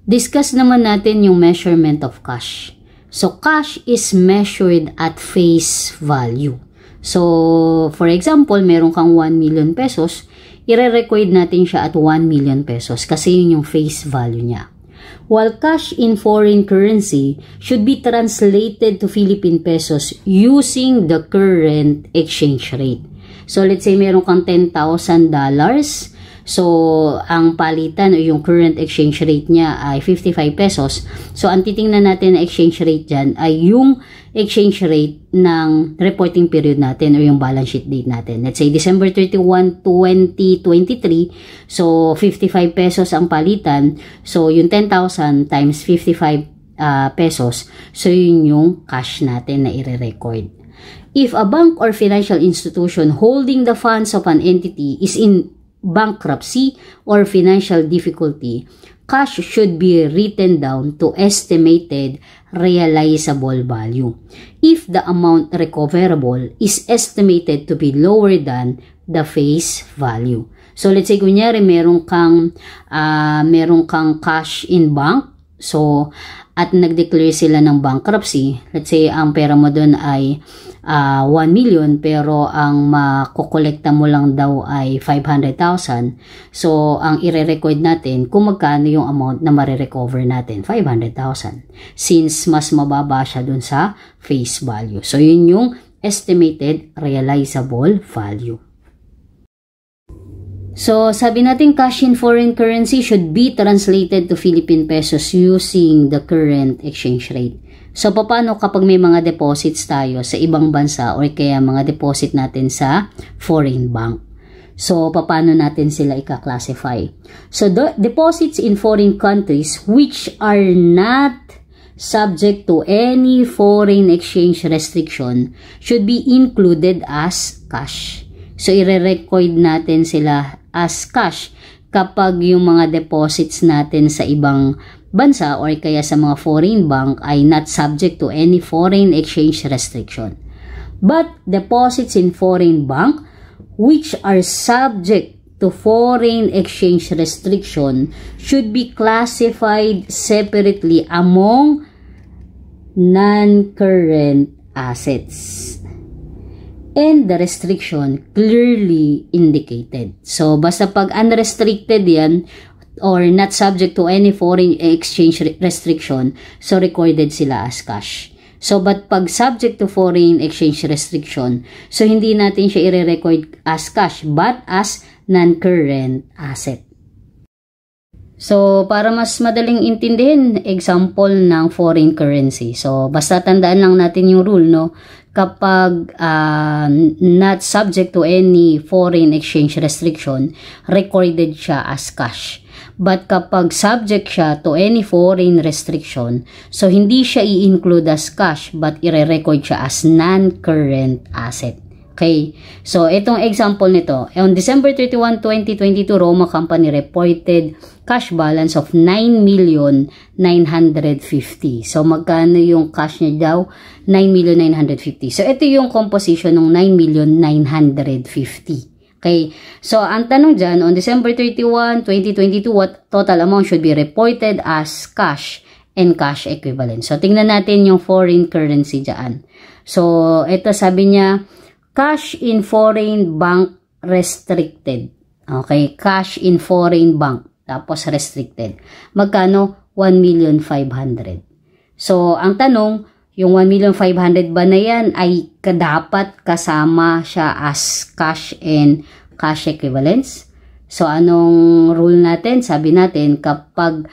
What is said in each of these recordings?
Discuss naman natin yung measurement of cash. So, cash is measured at face value. So, for example, meron kang 1 million pesos, i-record natin siya at 1 million pesos kasi yun yung face value niya. While cash in foreign currency should be translated to Philippine pesos using the current exchange rate. So, let's say meron kang $10,000. So, ang palitan o yung current exchange rate niya ay 55 pesos. So, ang titingnan natin na exchange rate dyan ay yung exchange rate ng reporting period natin o yung balance sheet date natin. Let's say December 31, 2023. So, 55 pesos ang palitan. So, yung 10,000 times 55 pesos. So, yun yung cash natin na i-record. If a bank or financial institution holding the funds of an entity is in bankruptcy or financial difficulty, cash should be written down to estimated realizable value. If the amount recoverable is estimated to be lower than the face value. So let's say kunyari meron kang cash in bank. So at nag-declare sila ng bankruptcy. Let's say ang pera mo doon ay 1 million pero ang makukolekta mo lang daw ay 500,000. So, ang i-record natin kung magkano yung amount na marirecover natin, 500,000. Since mas mababa siya dun sa face value. So, yun yung estimated realizable value. So, sabi natin cash in foreign currency should be translated to Philippine pesos using the current exchange rate. So, paano kapag may mga deposits tayo sa ibang bansa or kaya mga deposit natin sa foreign bank? So, paano natin sila ika-classify? So, the deposits in foreign countries which are not subject to any foreign exchange restriction should be included as cash. So, i-record natin sila as cash kapag yung mga deposits natin sa ibang bansa or kaya sa mga foreign bank ay not subject to any foreign exchange restriction. But deposits in foreign bank which are subject to foreign exchange restriction should be classified separately among non-current assets. And the restriction clearly indicated. So, basta pag unrestricted yan, or not subject to any foreign exchange restriction, so recorded sila as cash. So, but pag subject to foreign exchange restriction, so hindi natin siya i-record as cash, but as non-current asset. So, para mas madaling intindihin, example ng foreign currency. So, basta tandaan lang natin yung rule, no? Kapag not subject to any foreign exchange restriction, recorded siya as cash. But kapag subject siya to any foreign restriction, so hindi siya i-include as cash, but i-record siya as non-current asset. Okay, so itong example nito, on December 31, 2022, Roma Company reported cash balance of 9,950,000. So magkano yung cash niya daw? 9,950,000. So ito yung composition ng 9,950,000. Okay, so ang tanong dyan, on December 31, 2022, what total amount should be reported as cash and cash equivalent? So tingnan natin yung foreign currency dyan. So ito sabi niya, cash in foreign bank restricted. Okay, cash in foreign bank. Tapos restricted. Magkano? 1,500,000. So, ang tanong, yung 1,500,000 ba na yan ay dapat kasama siya as cash and cash equivalents? So, anong rule natin? Sabi natin, kapag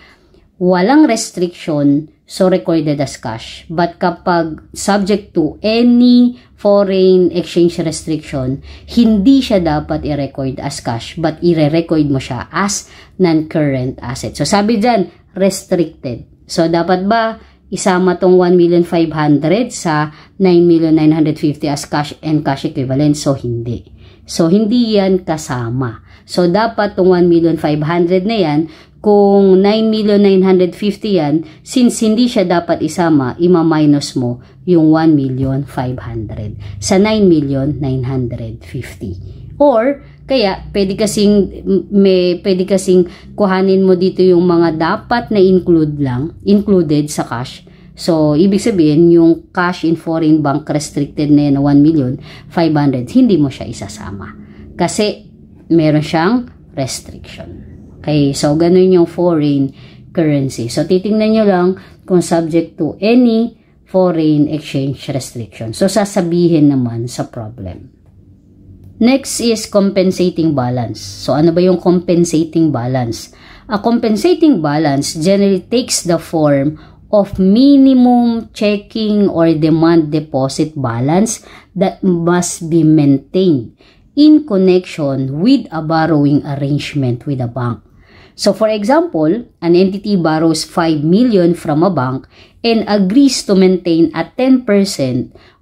walang restriction, so recorded as cash. But kapag subject to any foreign exchange restriction, hindi siya dapat i-record as cash, but i-record mo siya as non-current asset. So sabi dyan, restricted. So dapat ba isama tong 1,500,000 sa 9,950,000 as cash and cash equivalent? So hindi. So hindi yan kasama. So dapat tong 1,500,000 na yan, kung 9,950,000 yan, since hindi siya dapat isama, ima-minus mo yung 1,500,000 sa 9,950,000. Or, Kaya, pwede kasing kuhanin mo dito yung mga dapat na included sa cash. So, ibig sabihin, yung cash in foreign bank restricted na yan na 1,500,000, hindi mo siya isasama. Kasi, meron siyang restriction. Okay, so ganun yung foreign currency. So, titingnan nyo lang kung subject to any foreign exchange restriction. So, sasabihin naman sa problem. Next is compensating balance. So, ano ba yung compensating balance? A compensating balance generally takes the form of minimum checking or demand deposit balance that must be maintained in connection with a borrowing arrangement with a bank. So, for example, an entity borrows 5 million from a bank and agrees to maintain a 10%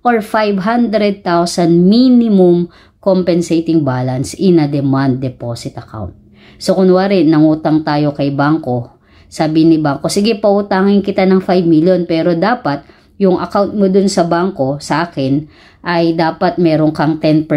or 500,000 minimum compensating balance in a demand deposit account. So, kunwari, nangutang tayo kay bangko. Sabi ni bangko, sige, pautangin kita ng 5 million pero dapat yung account mo dun sa bangko, sa akin, ay dapat meron kang 10%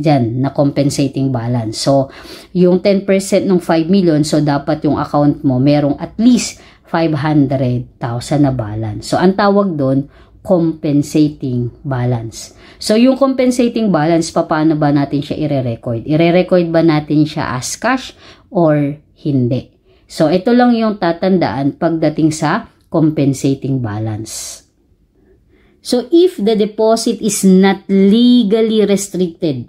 dyan na compensating balance. So, yung 10% ng 5 million, so dapat yung account mo merong at least 500,000 na balance. So, ang tawag dun, compensating balance. So, yung compensating balance, paano ba natin siya i-record? I-record ba natin siya as cash or hindi? So, ito lang yung tatandaan pagdating sa compensating balance. So, if the deposit is not legally restricted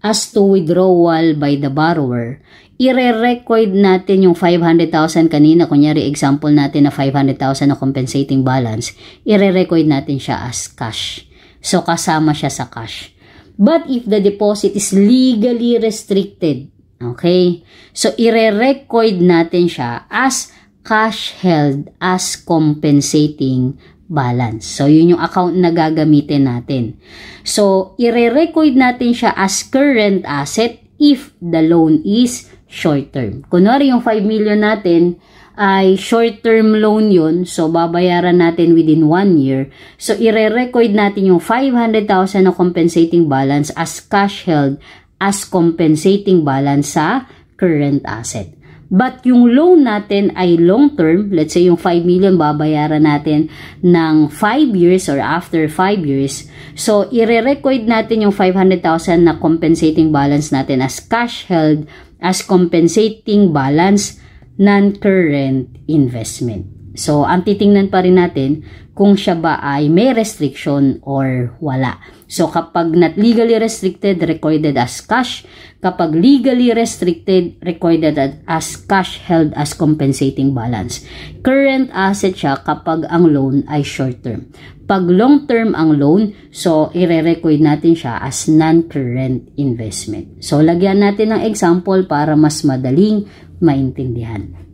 as to withdrawal by the borrower, i-record natin yung 500,000 kanina. Kunyari, example natin na 500,000 na compensating balance, i-record natin siya as cash. So, kasama siya sa cash. But if the deposit is legally restricted, okay? So, i-record natin siya as cash held as compensating balance. So, yun yung account na gagamitin natin. So, i-record natin siya as current asset if the loan is short term. Kunwari, yung 5 million natin ay short term loan yun. So, babayaran natin within 1 year. So, i-record natin yung 500,000 na compensating balance as cash held as compensating balance sa current asset. But yung loan natin ay long term, let's say yung 5 million babayaran natin ng 5 years or after 5 years. So, i-record natin yung 500,000 na compensating balance natin as cash held as compensating balance non-current investment. So, ang titingnan pa rin natin kung siya ba ay may restriction or wala. So, kapag not legally restricted, recorded as cash. Kapag legally restricted, recorded as cash held as compensating balance. Current asset siya kapag ang loan ay short term. Pag long term ang loan, so, i-record natin siya as non-current investment. So, lagyan natin ng example para mas madaling maintindihan.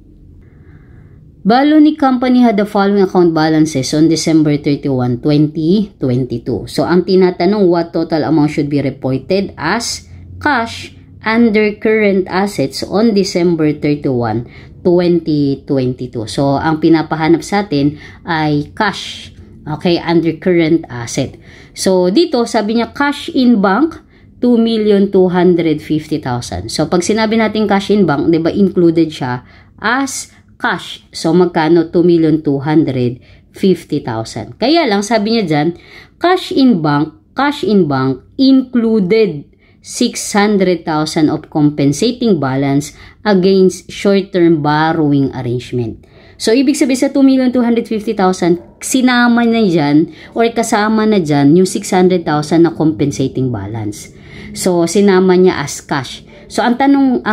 Baloni Company had the following account balances on December 31, 2022. So, ang tinatanong, what total amount should be reported as cash under current assets on December 31, 2022. So, ang pinapahanap sa atin ay cash, okay, under current asset. So, dito, sabi niya, cash in bank, 2,250,000. So, pag sinabi natin cash in bank, di ba, included siya as cash. So, magkano? 2,250,000. Kaya lang, sabi niya dyan, cash in bank included 600,000 of compensating balance against short-term borrowing arrangement. So, ibig sabihin sa 2,250,000, sinama na dyan or kasama na dyan yung 600,000 na compensating balance. So, sinama niya as cash. So, ang tanong,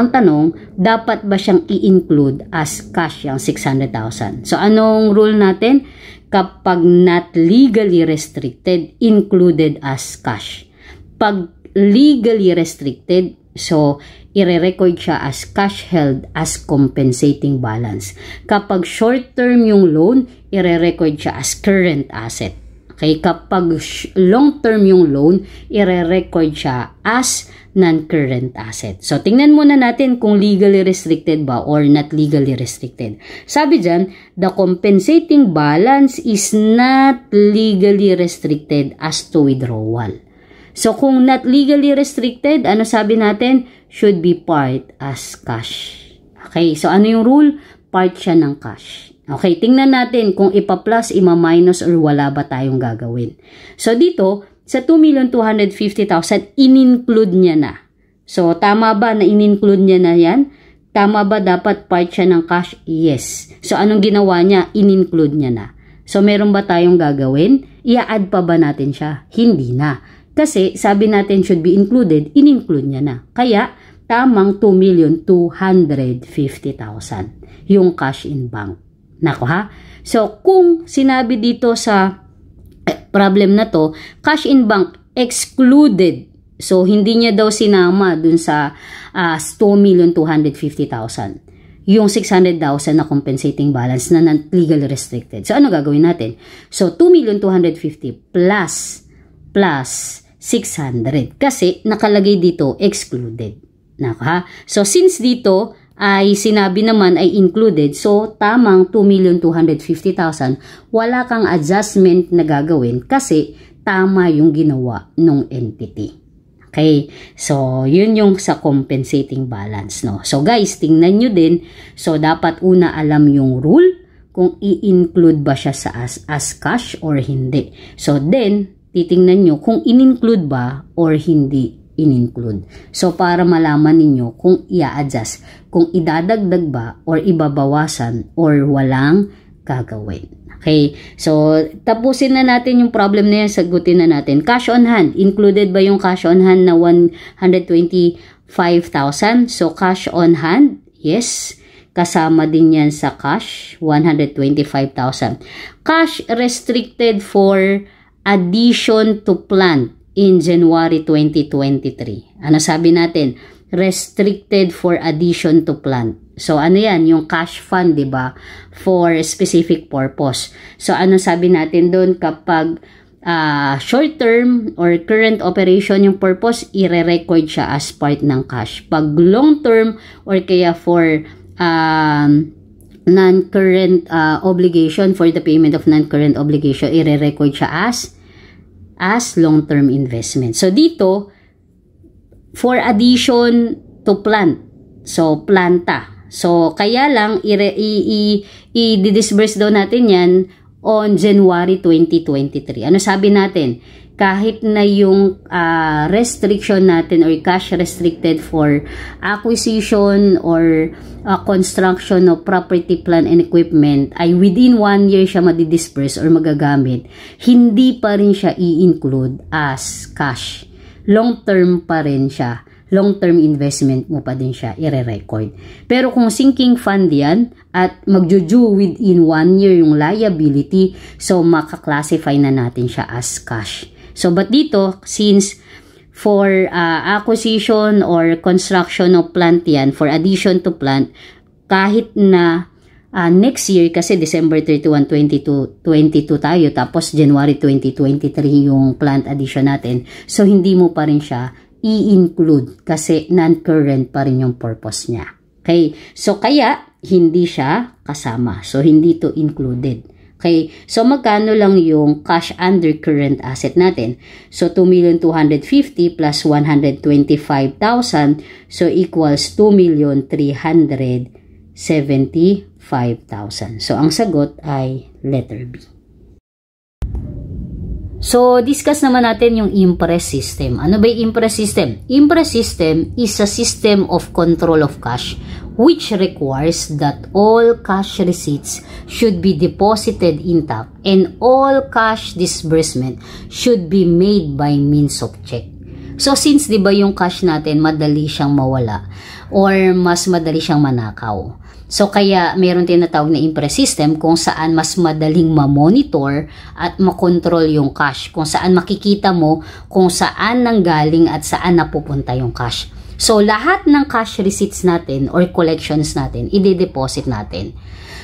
dapat ba siyang i-include as cash yung 600,000? So, anong rule natin? Kapag not legally restricted, included as cash. Pag legally restricted, so, i-record siya as cash held as compensating balance. Kapag short term yung loan, i-record siya as current asset. Okay, kapag long term yung loan, i-record siya as non-current asset. So, tingnan muna natin kung legally restricted ba or not legally restricted. Sabi dyan, the compensating balance is not legally restricted as to withdrawal. So, kung not legally restricted, ano sabi natin? Should be part as cash. Okay, so ano yung rule? Part siya ng cash. Okay, tingnan natin kung ipa-plus, ima-minus, or wala ba tayong gagawin. So, dito, sa 2,250,000, in-include niya na. So, tama ba na in-include niya na yan? Tama ba dapat part siya ng cash? Yes. So, anong ginawa niya? In-include niya na. So, meron ba tayong gagawin? I-add pa ba natin siya? Hindi na. Kasi, sabi natin should be included, in-include niya na. Kaya, tamang 2,250,000 yung cash in bank. Nako ha? So, kung sinabi dito sa problem na to, cash in bank excluded. So, hindi niya daw sinama dun sa 2,250,000. Yung 600,000 na compensating balance na non-legally restricted. So, ano gagawin natin? So, 2,250,000 plus 600. Kasi, nakalagay dito, excluded. Nako ha? So, since dito, ay sinabi naman ay included, so tamang 2,250,000, wala kang adjustment na gagawin kasi tama yung ginawa ng entity. Okay, so yun yung sa compensating balance, no? So guys, tingnan nyo din, so dapat una alam yung rule, kung i-include ba siya sa as cash or hindi. So then, titingnan nyo kung in-include ba or hindi in-include. So, para malaman ninyo kung i-adjust, kung idadagdag ba or ibabawasan or walang gagawin. Okay? So, tapusin na natin yung problem na yan, sagutin na natin. Cash on hand. Included ba yung cash on hand na 125,000? So, cash on hand, yes. Kasama din yan sa cash, 125,000. Cash restricted for addition to plant in January 2023. Ano sabi natin? Restricted for addition to plant. So, ano yan? Yung cash fund, di ba? For specific purpose. So, ano sabi natin doon? Kapag short term or current operation yung purpose, i-record siya as part ng cash. Pag long term or kaya for non-current obligation, for the payment of non-current obligation, i-record siya as long-term investment. So, dito, for addition to plant. So, planta. So, kaya lang, i-disburse daw natin yan on January 2023. Ano sabi natin? Kahit na yung restriction natin or cash restricted for acquisition or construction of property, plant, and equipment ay within 1 year siya madidisperse or magagamit, hindi pa rin siya i-include as cash. Long term pa rin siya. Long term investment mo pa din siya i-record. Pero kung sinking fund yan at magjuju within 1 year yung liability, so makaklasify na natin siya as cash. So, but dito, since for acquisition or construction of plant yan, for addition to plant, kahit na next year, kasi December 31, 2022 tayo, tapos January 2023 yung plant addition natin, so hindi mo pa rin siya i-include kasi non-current pa rin yung purpose niya. Okay, so kaya hindi siya kasama, so hindi to included. Okay, so magkano lang yung cash under current asset natin? So, 2,250,000 plus 125,000, so equals 2,375,000. So, ang sagot ay letter B. So, discuss naman natin yung impress system. Ano ba yung impress system? Impress system is a system of control of cash which requires that all cash receipts should be deposited intact and all cash disbursement should be made by means of check. So, since di ba yung cash natin madali siyang mawala or mas madali siyang manakaw. So, kaya meron tinatawag na impress system kung saan mas madaling ma-monitor at makontrol yung cash. Kung saan makikita mo kung saan nanggaling at saan napupunta yung cash. So, lahat ng cash receipts natin or collections natin, i-deposit natin.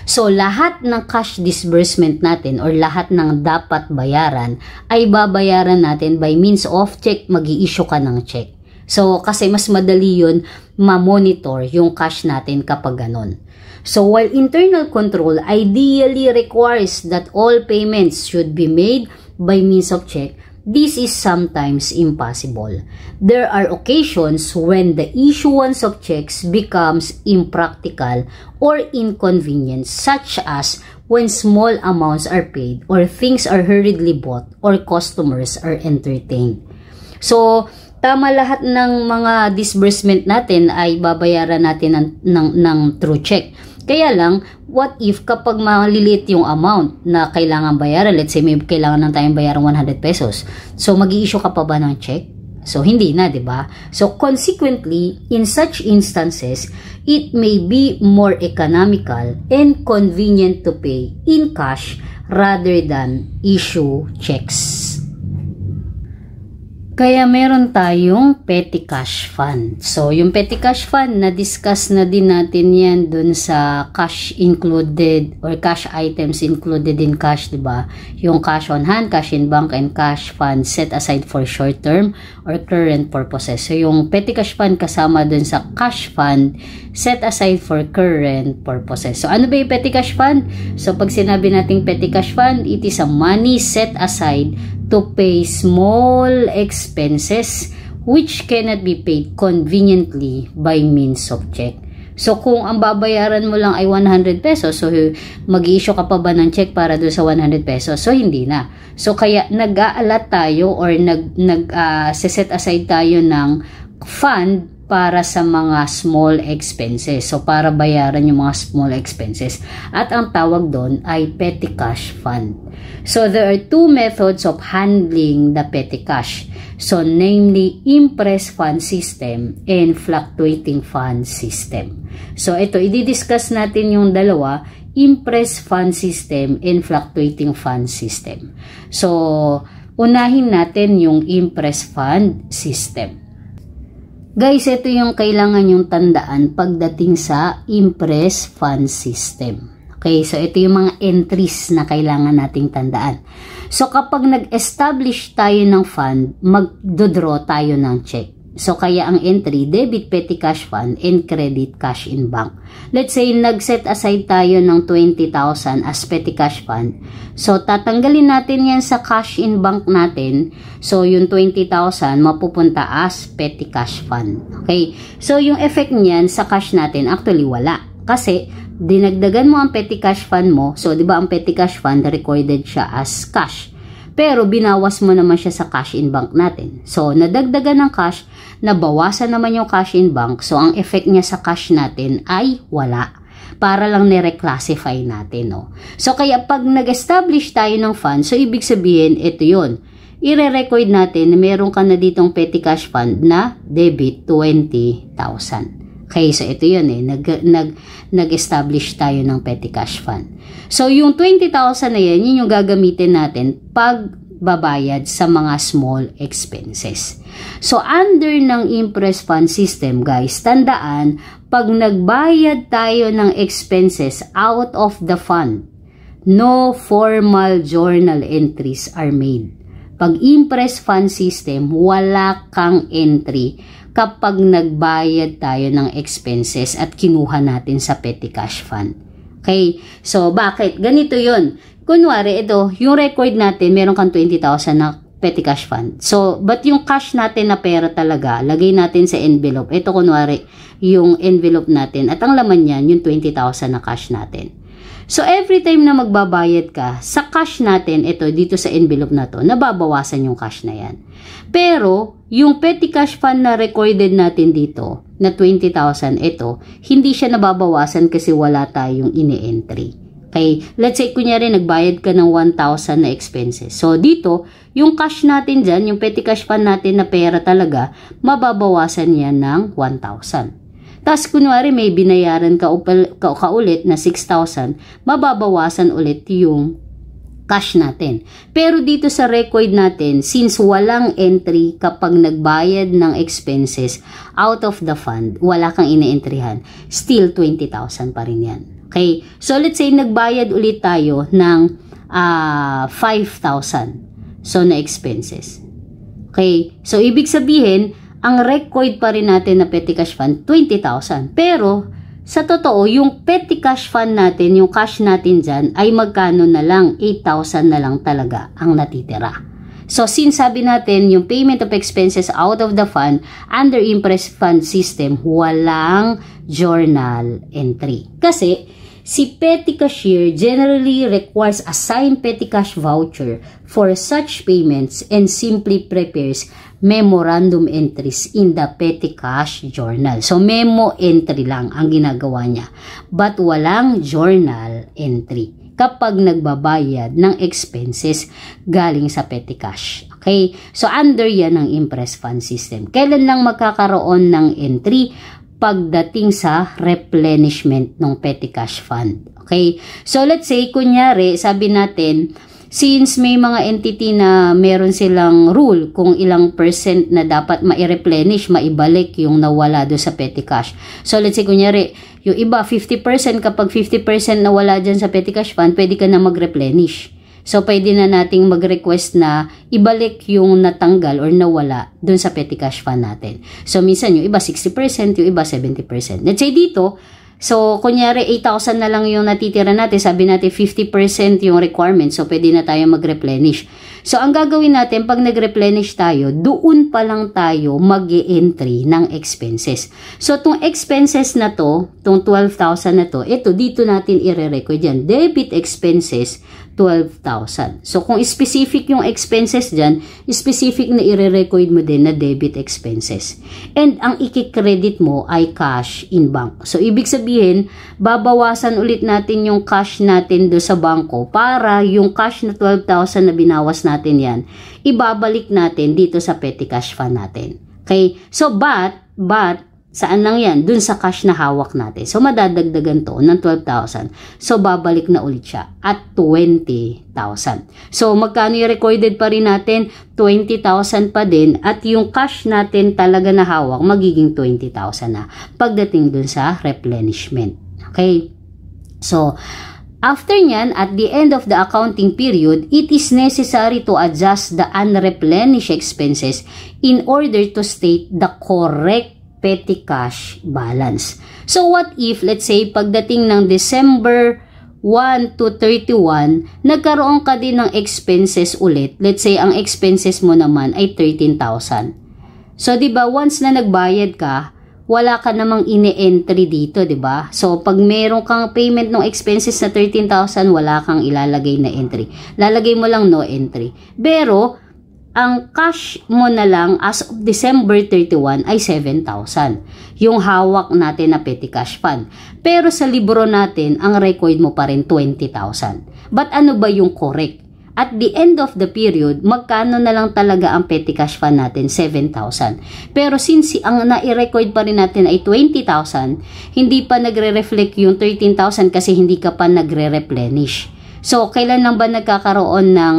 So, lahat ng cash disbursement natin or lahat ng dapat bayaran ay babayaran natin by means of check, mag-i-issue ka ng check. So, kasi mas madali yun ma-monitor yung cash natin kapag ganon. So, while internal control ideally requires that all payments should be made by means of check, this is sometimes impossible. There are occasions when the issuance of checks becomes impractical or inconvenient, such as when small amounts are paid or things are hurriedly bought or customers are entertained. So, tama lahat ng mga disbursement natin ay babayaran natin ng through check. Kaya lang, what if kapag maliliit yung amount na kailangan bayaran, let's say may kailangan ng tayong bayaran 100 pesos. So, mag-i-issue ka pa ba ng check? So, hindi na, di ba? So, consequently, in such instances, it may be more economical and convenient to pay in cash rather than issue checks. Kaya meron tayong petty cash fund. So, yung petty cash fund, na-discuss na din natin yan dun sa cash included or cash items included in cash, diba? Yung cash on hand, cash in bank, and cash fund set aside for short-term or current purposes. So, yung petty cash fund kasama dun sa cash fund set aside for current purposes. So, ano ba yung petty cash fund? So, pag sinabi nating petty cash fund, it is a money set aside to pay small expenses which cannot be paid conveniently by means of check. So, kung ang babayaran mo lang ay 100 pesos, so mag-i-issue ka pa ba ng check para doon sa 100 pesos? So, hindi na. So, kaya nag-aalat tayo or set aside tayo ng fund para sa mga small expenses. So, para bayaran yung mga small expenses. At ang tawag doon ay petty cash fund. So, there are two methods of handling the petty cash. So, namely, impress fund system and fluctuating fund system. So, ito, i-discuss natin yung dalawa, impress fund system and fluctuating fund system. So, unahin natin yung impress fund system. Guys, ito yung kailangan yung tandaan pagdating sa impress fund system. Okay, so ito yung mga entries na kailangan nating tandaan. So, kapag nag-establish tayo ng fund, mag-draw tayo ng check. So, kaya ang entry, debit petty cash fund and credit cash in bank. Let's say, nag-set aside tayo ng 20,000 as petty cash fund. So, tatanggalin natin yan sa cash in bank natin. So, yung 20,000 mapupunta as petty cash fund. Okay? So, yung effect niyan sa cash natin, actually wala. Kasi, dinagdagan mo ang petty cash fund mo. So, di ba ang petty cash fund, recorded siya as cash. Pero, binawas mo naman siya sa cash in bank natin. So, nadagdagan ng cash, nabawasan naman yung cash in bank. So, ang effect niya sa cash natin ay wala. Para lang ni-reclassify natin, no? So, kaya pag nag-establish tayo ng fund, so, ibig sabihin, ito yun. I-record natin na meron ka na ditong petty cash fund na debit 20,000. Okay, so ito yun eh. Nag-establish tayo ng petty cash fund. So, yung 20,000 na yan, yun yung gagamitin natin pag babayad sa mga small expenses. So, under ng impress fund system, guys, tandaan, pag nagbayad tayo ng expenses out of the fund, no formal journal entries are made. Pag impress fund system, wala kang entry kapag nagbayad tayo ng expenses at kinuha natin sa petty cash fund. Okay? So, bakit? Ganito yun. Kunwari, ito, yung record natin, meron kang 20,000 na petty cash fund. So, but yung cash natin na pera talaga, lagay natin sa envelope. Ito, kunwari, yung envelope natin. At ang laman yan, yung 20,000 na cash natin. So, every time na magbabayad ka, sa cash natin, ito, dito sa envelope na to, nababawasan yung cash na yan. Pero, yung petty cash fund na recorded natin dito, na 20,000, ito, hindi siya nababawasan kasi wala tayong ini-entry. Okay, let's say, kunyari, nagbayad ka ng 1,000 na expenses. So, dito, yung cash natin dyan, yung petty cash fund natin na pera talaga, mababawasan yan ng 1,000. Tapos, kunwari, may binayaran ka ulit na 6,000, mababawasan ulit yung cash natin. Pero dito sa record natin, since walang entry kapag nagbayad ng expenses out of the fund, wala kang ine-entryhan, still 20,000 pa rin yan. Okay? So, let's say, nagbayad ulit tayo ng 5,000. So, na expenses. Okay? So, ibig sabihin, ang record pa rin natin na petty cash fund, 20,000. Pero, sa totoo, yung petty cash fund natin, yung cash natin dyan, ay magkano na lang, 8,000 na lang talaga ang natitira. So, since sabi natin, yung payment of expenses out of the fund, under impress fund system, walang journal entry. Kasi, si petty cashier generally requires a signed petty cash voucher for such payments and simply prepares memorandum entries in the petty cash journal. So, memo entry lang ang ginagawa niya. But walang journal entry kapag nagbabayad ng expenses galing sa petty cash. Okay? So, under yan ng impress fund system. Kailan lang magkakaroon ng entry? Pagdating sa replenishment ng petty cash fund. Okay? So, let's say, kunyari, sabi natin, since may mga entity na meron silang rule kung ilang percent na dapat ma-replenish, maibalik yung nawala do sa petty cash. So, let's say, kunyari, yung iba, 50%, kapag 50% nawala dyan sa petty cash fund, pwede ka na mag-replenish. So, pwede na nating mag-request na ibalik yung natanggal or nawala dun sa petty cash fund natin. So, minsan yung iba 60%, yung iba 70%. Let's say dito, so, kunyari 8,000 na lang yung natitira natin, sabi natin 50% yung requirement, so pwede na tayo mag-replenish. So, ang gagawin natin, pag nag-replenish tayo, doon pa lang tayo mag-e-entry ng expenses. So, itong expenses na to, itong 12,000 na to, ito, dito natin i-record yan. Debit expenses, 12,000. So, kung specific yung expenses dyan, specific na i-record mo din na debit expenses. And ang i-credit mo ay cash in bank. So, ibig sabihin, babawasan ulit natin yung cash natin do sa bangko para yung cash na 12,000 na binawas natin yan, ibabalik natin dito sa petty cash fund natin. Okay? So, but, saan lang yan? Dun sa cash na hawak natin. So, madadagdagan to ng 12,000. So, babalik na ulit siya at 20,000. So, magkano yung recorded pa rin natin? 20,000 pa din. At yung cash natin talaga na hawak, magiging 20,000 na pagdating dun sa replenishment. Okay? So, after nyan, at the end of the accounting period, it is necessary to adjust the unreplenished expenses in order to state the correct petty cash balance. So, what if, let's say, pagdating ng December 1 to 31, nagkaroon ka din ng expenses ulit. Let's say, ang expenses mo naman ay 13,000. So, diba, once na nagbayad ka, wala ka namang ine-entry dito, diba? So, pag meron kang payment ng expenses na 13,000, wala kang ilalagay na entry. Lalagay mo lang no entry. Pero, ang cash mo na lang as of December 31 ay 7,000. Yung hawak natin na petty cash fund. Pero sa libro natin, ang record mo pa rin 20,000. But ano ba yung correct? At the end of the period, magkano na lang talaga ang petty cash fund natin? 7,000. Pero since ang nai-record pa rin natin ay 20,000, hindi pa nagre-reflect yung 13,000 kasi hindi ka pa nagre-replenish. So, kailan lang ba nagkakaroon ng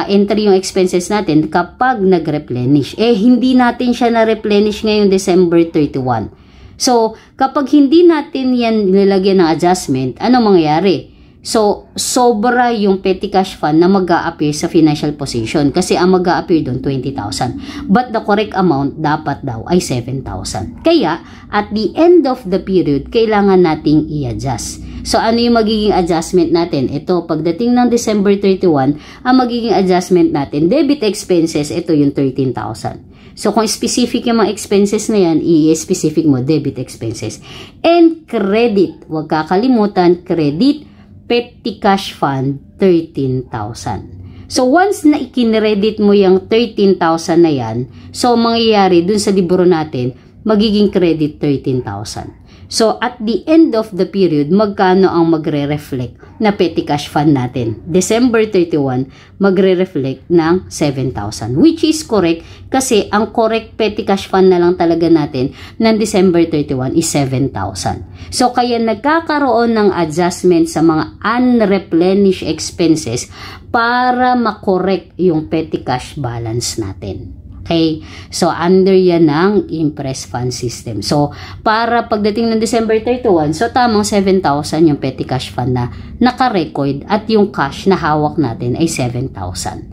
entry yung expenses natin? Kapag nag-replenish. Hindi natin siya na-replenish ngayong December 31. So, kapag hindi natin yan nilagyan ng adjustment, ano mangyayari? So, sobra yung petty cash fund na mag-a-appear sa financial position kasi ang mag-a-appear doon 20,000. But the correct amount dapat daw ay 7,000. Kaya, at the end of the period, kailangan nating i-adjust. So, ano yung magiging adjustment natin? Ito, pagdating ng December 31, ang magiging adjustment natin, debit expenses, ito yung 13,000. So, kung specific yung mga expenses na yan, i-specific mo, debit expenses. And credit, huwag kakalimutan, credit, petty cash fund, 13,000. So, once na ikinredit mo yung 13,000 na yan, so, mangyayari dun sa libro natin, magiging credit 13,000. So, at the end of the period, magkano ang magre-reflect na petty cash fund natin? December 31, magre-reflect ng 7,000. Which is correct kasi ang correct petty cash fund na lang talaga natin ng December 31 is 7,000. So, kaya nagkakaroon ng adjustment sa mga unreplenished expenses para makorek yung petty cash balance natin. Okay? So, under yan ng impress fund system. So, para pagdating ng December 31, so tamang 7,000 yung petty cash fund na naka-record at yung cash na hawak natin ay 7,000.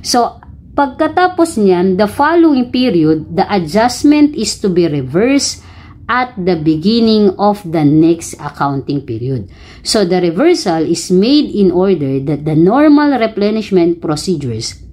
So, pagkatapos niyan, the following period, the adjustment is to be reversed at the beginning of the next accounting period. So, the reversal is made in order that the normal replenishment procedures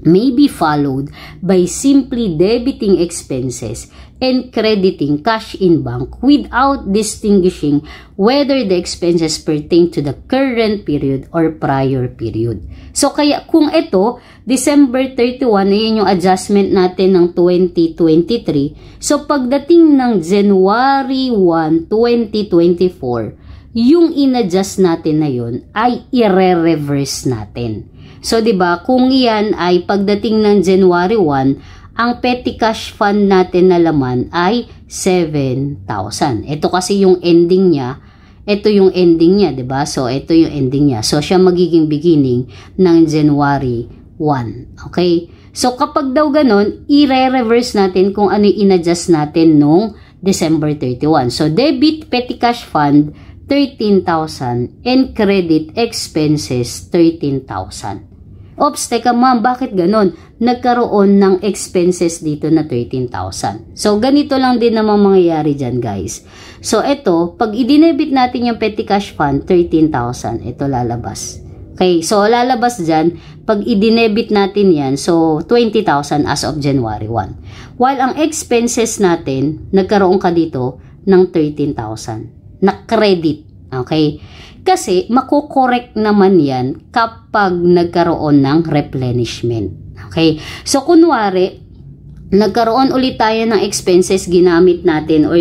may be followed by simply debiting expenses and crediting cash in bank without distinguishing whether the expenses pertain to the current period or prior period. So kaya kung ito, December 31, yun yung adjustment natin ng 2023. So pagdating ng January 1, 2024, yung inadjust natin na yun ay i-reverse natin. So 'di ba, kung iyan ay pagdating ng January 1, ang petty cash fund natin na laman ay 7,000. Ito kasi yung ending niya. Ito yung ending niya, 'di ba? So ito yung ending niya. So siya magiging beginning ng January 1. Okay? So kapag daw ganun, i-reverse natin kung ano yung in-adjust natin nung December 31. So debit petty cash fund 13,000 and credit expenses 13,000. Ops, teka ma'am, bakit ganon? Nagkaroon ng expenses dito na 13,000. So, ganito lang din naman mangyayari dyan, guys. So, ito, pag i-debit natin yung petty cash fund, 13,000, ito lalabas. Okay, so lalabas dyan, pag i-debit natin yan, so 20,000 as of January 1. While ang expenses natin, nagkaroon ka dito ng 13,000 na credit. Okay? Kasi makukorek naman yan kapag nagkaroon ng replenishment. Okay? So, kunwari, nagkaroon ulit tayo ng expenses, ginamit natin or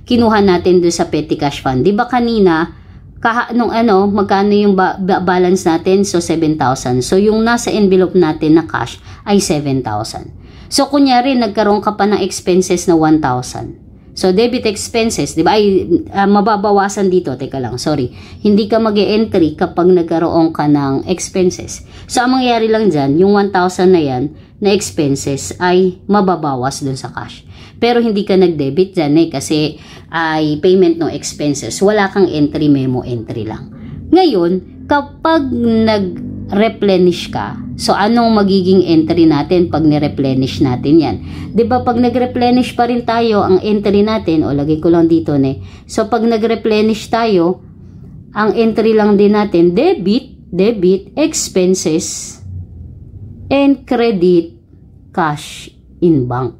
kinuha natin doon sa petty cash fund. Diba kanina, magkano yung balance natin? So, 7,000. So, yung nasa envelope natin na cash ay 7,000. So, kunyari, nagkaroon ka pa ng expenses na 1,000. So, debit expenses, di ba? Ay, mababawasan dito. Teka lang, sorry. Hindi ka mag-e-entry kapag nagkaroon ka ng expenses. So, ang mangyayari lang dyan, yung 1,000 na yan, na expenses, ay mababawas dun sa cash. Pero, hindi ka nag-debit dyan kasi ay payment no expenses. Wala kang entry, memo entry lang. Ngayon, kapag nag-replenish ka, so anong magiging entry natin pag ni-replenish natin yan? Diba pag nag-replenish pa rin tayo, ang entry natin, o lagay ko lang dito so pag nag-replenish tayo, ang entry lang din natin, debit, expenses, and credit, cash in bank.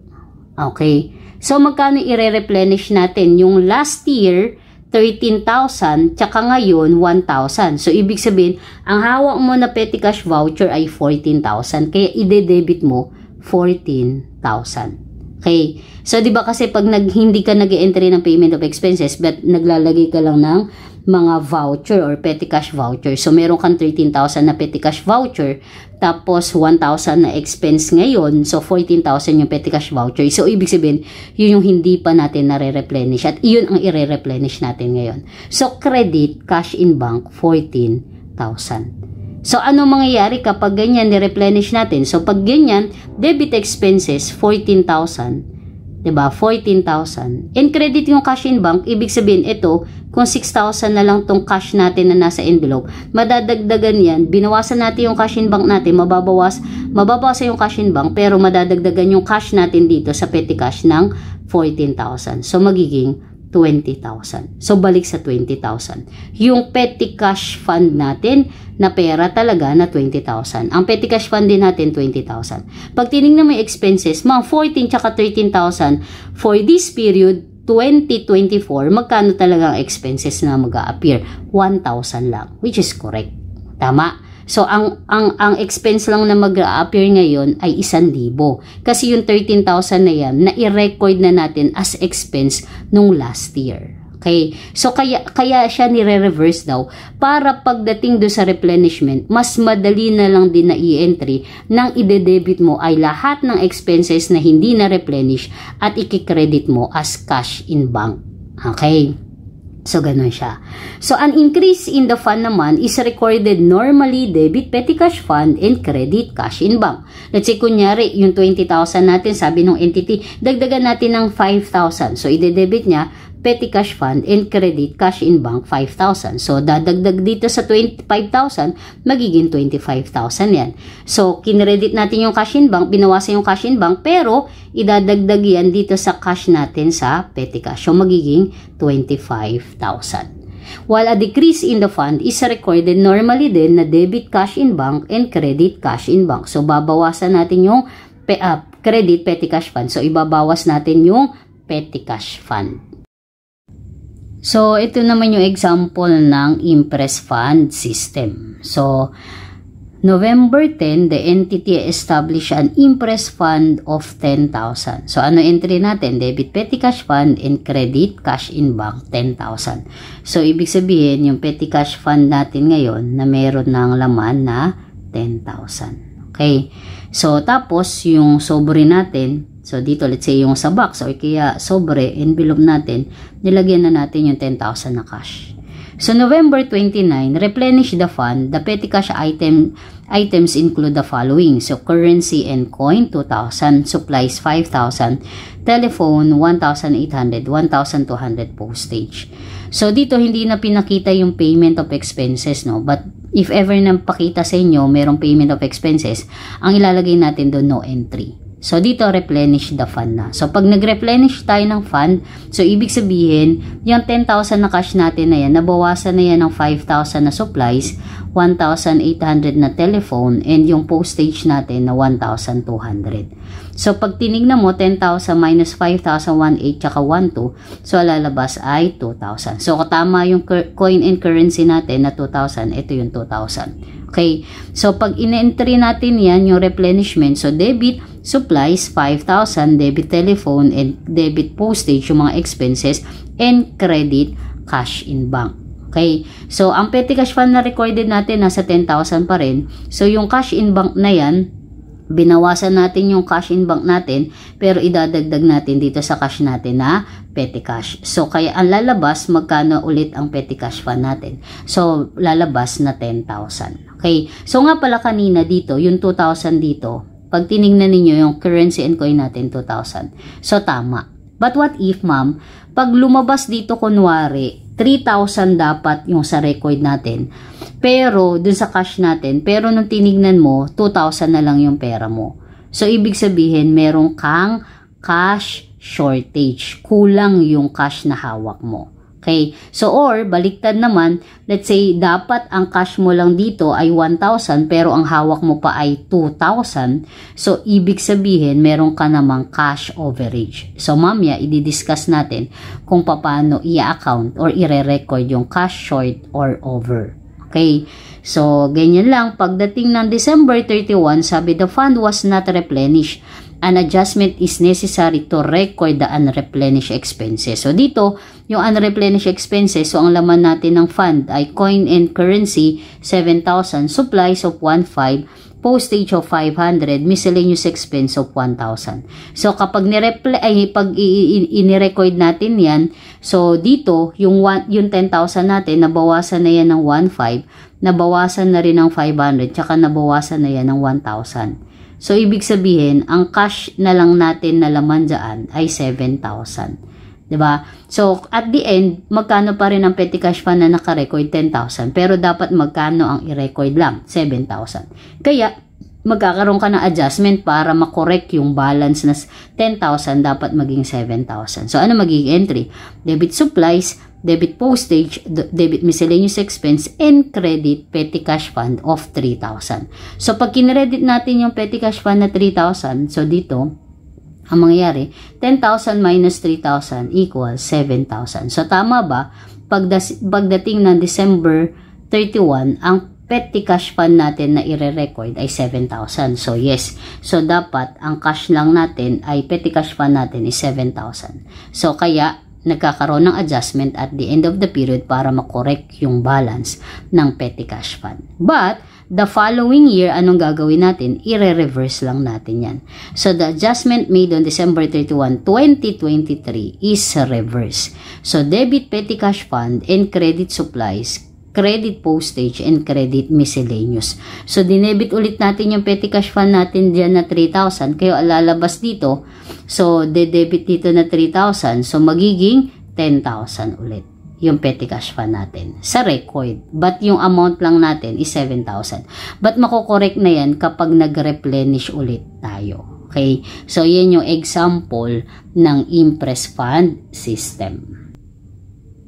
Okay? So magkano i-replenish natin? Yung last year, 13,000, tsaka ngayon, 1,000. So, ibig sabihin, ang hawak mo na petty cash voucher ay 14,000. Kaya, ide-debit mo 14,000. Okay? So, di ba kasi pag hindi ka nag-entry ng payment of expenses, but naglalagay ka lang ng mga voucher or petty cash voucher. So, meron kang 13,000 na petty cash voucher, tapos 1,000 na expense ngayon. So, 14,000 yung petty cash voucher. So, ibig sabihin, yun yung hindi pa natin nare-replenish. At yun ang i-replenish natin ngayon. So, credit, cash in bank, 14,000. So, ano mangyayari kapag ganyan ni-replenish natin? So, pag ganyan, debit expenses, 14,000. Diba? 14,000. And credit yung cash in bank, ibig sabihin ito, kung 6,000 na lang tong cash natin na nasa envelope, madadagdagan yan, binawasan natin yung cash in bank natin, mababawasan yung cash in bank, pero madadagdagan yung cash natin dito sa petty cash ng 14,000. So, magiging 20,000. So, balik sa 20,000. Yung petty cash fund natin na pera talaga na 20,000. Ang petty cash fund din natin, 20,000. Pag tinignan mo yung expenses, mga 14 tsaka 13,000 for this period, 2024, magkano talaga ang expenses na mag-a-appear? 1,000 lang, which is correct. Tama? So, ang expense lang na mag-a-appear ngayon ay 1,000. Kasi yung 13,000 na yan, na-i-record na natin as expense nung last year. Okay? So, kaya siya nire-reverse daw para pagdating do sa replenishment, mas madali na lang din na i-entry nang ide-debit mo ay lahat ng expenses na hindi na-replenish at i-credit mo as cash in bank. Okay? So, ganun siya. So, an increase in the fund naman is recorded normally debit petty cash fund and credit cash in bank. Let's say, kunyari, yung 20,000 natin, sabi ng entity, dagdagan natin ng 5,000. So, ide-debit niya, petty cash fund and credit cash in bank, 5,000. So, dadagdag dito sa 25,000, magiging 25,000 yan. So, kinredit natin yung cash in bank, binawasan yung cash in bank, pero idadagdag yan dito sa cash natin sa petty cash. So, magiging 25,000. While a decrease in the fund is recorded normally din na debit cash in bank and credit cash in bank. So, babawasan natin yung credit petty cash fund. So, ibabawas natin yung petty cash fund. So, ito naman yung example ng Impress Fund System. So, November 10, the entity established an Impress Fund of 10,000. So, ano entry natin? Debit petty cash fund and credit cash in bank, 10,000. So, ibig sabihin, yung petty cash fund natin ngayon na meron ng laman na 10,000. Okay? So, tapos, yung sobre natin, so, dito, let's say, yung sa box, o kaya sobre, envelope natin, nilagyan na natin yung 10,000 na cash. So, November 29, replenish the fund. The petty cash items include the following. So, currency and coin, 2,000. Supplies, 5,000. Telephone, 1,800. 1,200 postage. So, dito hindi na pinakita yung payment of expenses, no? But, if ever nang pakita sa inyo, merong payment of expenses, ang ilalagay natin doon, no entry. So, dito, replenish the fund na. So, pag nag-replenish tayo ng fund, so, ibig sabihin, yung 10,000 na cash natin na yan, nabawasan na yan ng 5,000 na supplies, 1,800 na telephone, and yung postage natin na 1,200. So, pag tinignan mo, 10,000 minus 5,000, 1,800, tsaka 1,200, so, lalabas ay 2,000. So, tama yung coin and currency natin na 2,000, ito yung 2,000. Okay, so pag in-entry natin yan, yung replenishment, so debit supplies, 5,000, debit telephone, and debit postage, yung mga expenses, and credit cash in bank. Okay, so ang petty cash fund na recorded natin, nasa 10,000 pa rin. So yung cash in bank na yan, binawasan natin yung cash in bank natin, pero idadagdag natin dito sa cash natin na petty cash. So, kaya ang lalabas, magkano ulit ang petty cash fund natin? So, lalabas na 10,000. Okay, so nga pala kanina dito, yung 2,000 dito, pag tinignan ninyo yung currency and coin natin, 2,000. So, tama. But what if, ma'am, pag lumabas dito kunwari, 3,000 dapat yung sa record natin, pero dun sa cash natin, pero nung tinignan mo, 2,000 na lang yung pera mo. So, ibig sabihin, meron kang cash shortage. Kulang yung cash na hawak mo. Okay? So, or, baliktad naman, let's say, dapat ang cash mo lang dito ay 1,000, pero ang hawak mo pa ay 2,000. So, ibig sabihin, meron ka namang cash overage. So, mamaya, i-discuss natin kung paano i-account or i-record yung cash short or over. Okay? So, ganyan lang. Pagdating ng December 31, sabi, the fund was not replenished. An adjustment is necessary to record the unreplenished expenses. So, dito, yung unreplenished expenses, so ang laman natin ng fund ay coin and currency, 7,000, supplies of 1,500, postage of 500, miscellaneous expense of 1,000. So, kapag ini-record natin yan, so dito, yung 10,000 natin, nabawasan na yan ng 1,500, nabawasan na rin ng 500, tsaka nabawasan na yan ng 1,000. So, ibig sabihin, ang cash na lang natin na laman dyan ay 7,000. Diba? So, at the end, magkano pa rin ang petty cash fund na nakarecord? 10,000. Pero dapat magkano ang i-record lang? 7,000. Kaya, magkakaroon ka ng adjustment para makorek yung balance na 10,000 dapat maging 7,000. So, ano magiging entry? Debit supplies, debit postage, debit miscellaneous expense, and credit petty cash fund of 3,000. So, pag kinredit natin yung petty cash fund na 3,000, so dito, ang mangyayari, 10,000 minus 3,000 equals 7,000. So, tama ba? Pagdating ng December 31, ang petty cash fund natin na i-record ay 7,000. So, yes. So, dapat, ang cash lang natin ay petty cash fund natin is 7,000. So, kaya, nagkakaroon ng adjustment at the end of the period para makorek yung balance ng petty cash fund. But, the following year, anong gagawin natin? I-reverse lang natin yan. So, the adjustment made on December 31, 2023 is reverse. So, debit petty cash fund and credit supplies, credit postage, and credit miscellaneous. So, dinebit ulit natin yung petty cash fund natin dyan na 3,000. Kaya lalabas dito. So, de-debit dito na 3,000. So, magiging 10,000 ulit yung petty cash fund natin sa record. But yung amount lang natin is 7,000. But makokorek na yan kapag nag-replenish ulit tayo. Okay? So, yan yung example ng Impress Fund System.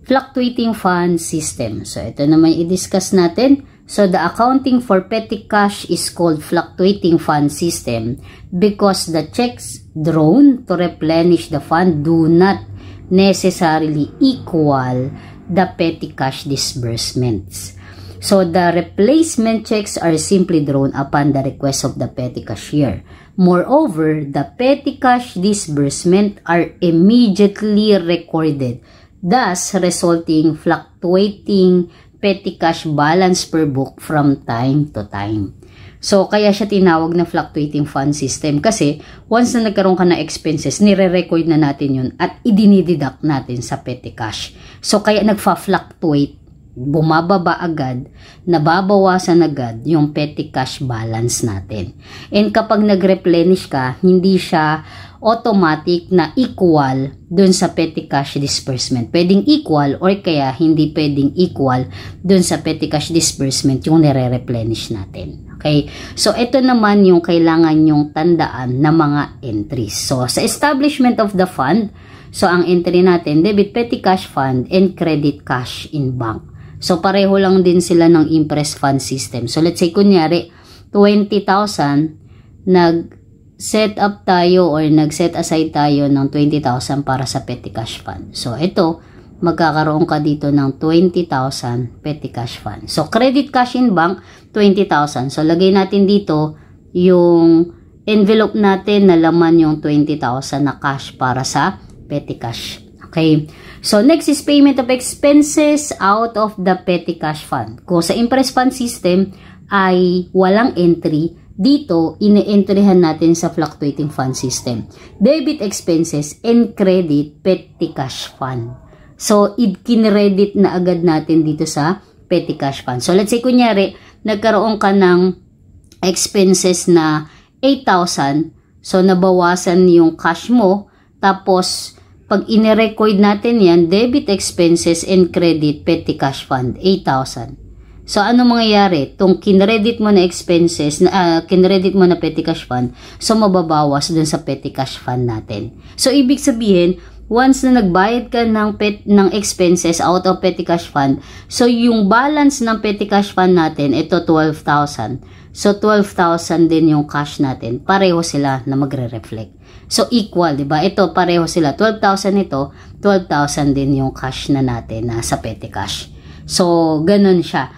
fluctuating fund system. So, ito naman i-discuss natin. So, the accounting for petty cash is called fluctuating fund system because the checks drawn to replenish the fund do not necessarily equal the petty cash disbursements. So, the replacement checks are simply drawn upon the request of the petty cashier. Moreover, the petty cash disbursement are immediately recorded, thus resulting fluctuating petty cash balance per book from time to time. So, kaya siya tinawag na fluctuating fund system kasi once na nagkaroon ka ng expenses, nire-record na natin yun at idinideduct natin sa petty cash. So, kaya nagfa-fluctuate, bumababa agad, nababawasan agad yung petty cash balance natin. And kapag nag-replenish ka, hindi siya automatic na equal dun sa petty cash disbursement. Pwedeng equal or kaya hindi pwedeng equal dun sa petty cash disbursement yung nire-replenish natin. Okay? So, ito naman yung kailangan yung tandaan na mga entries. So, sa establishment of the fund, so ang entry natin, debit petty cash fund and credit cash in bank. So, pareho lang din sila ng impress fund system. So, let's say, kunyari, 20,000, nag-set up tayo or nag-set aside tayo ng 20,000 para sa petty cash fund. So, ito, magkakaroon ka dito ng 20,000 petty cash fund. So, credit cash in bank, 20,000. So, lagay natin dito yung envelope natin na laman yung 20,000 na cash para sa petty cash. Okay? So, next is payment of expenses out of the petty cash fund. Kung sa impress fund system ay walang entry, dito, ine-entryhan natin sa fluctuating fund system. Debit expenses and credit petty cash fund. So, kinredit na agad natin dito sa petty cash fund. So, let's say, kunyari, nagkaroon ka ng expenses na 8,000. So, nabawasan yung cash mo. Tapos, pag ine-record natin yan, debit expenses and credit petty cash fund, 8,000. So, ano mangyayari? Itong kinredit mo na expenses, kinredit mo na petty cash fund, so mababawas dun sa petty cash fund natin. So, ibig sabihin, once na nagbayad ka ng expenses out of petty cash fund, so yung balance ng petty cash fund natin, ito 12,000. So, 12,000 din yung cash natin. Pareho sila na magre-reflect. So, equal, di ba? Ito, pareho sila. 12,000 ito, 12,000 din yung cash na natin sa petty cash. So, ganun siya.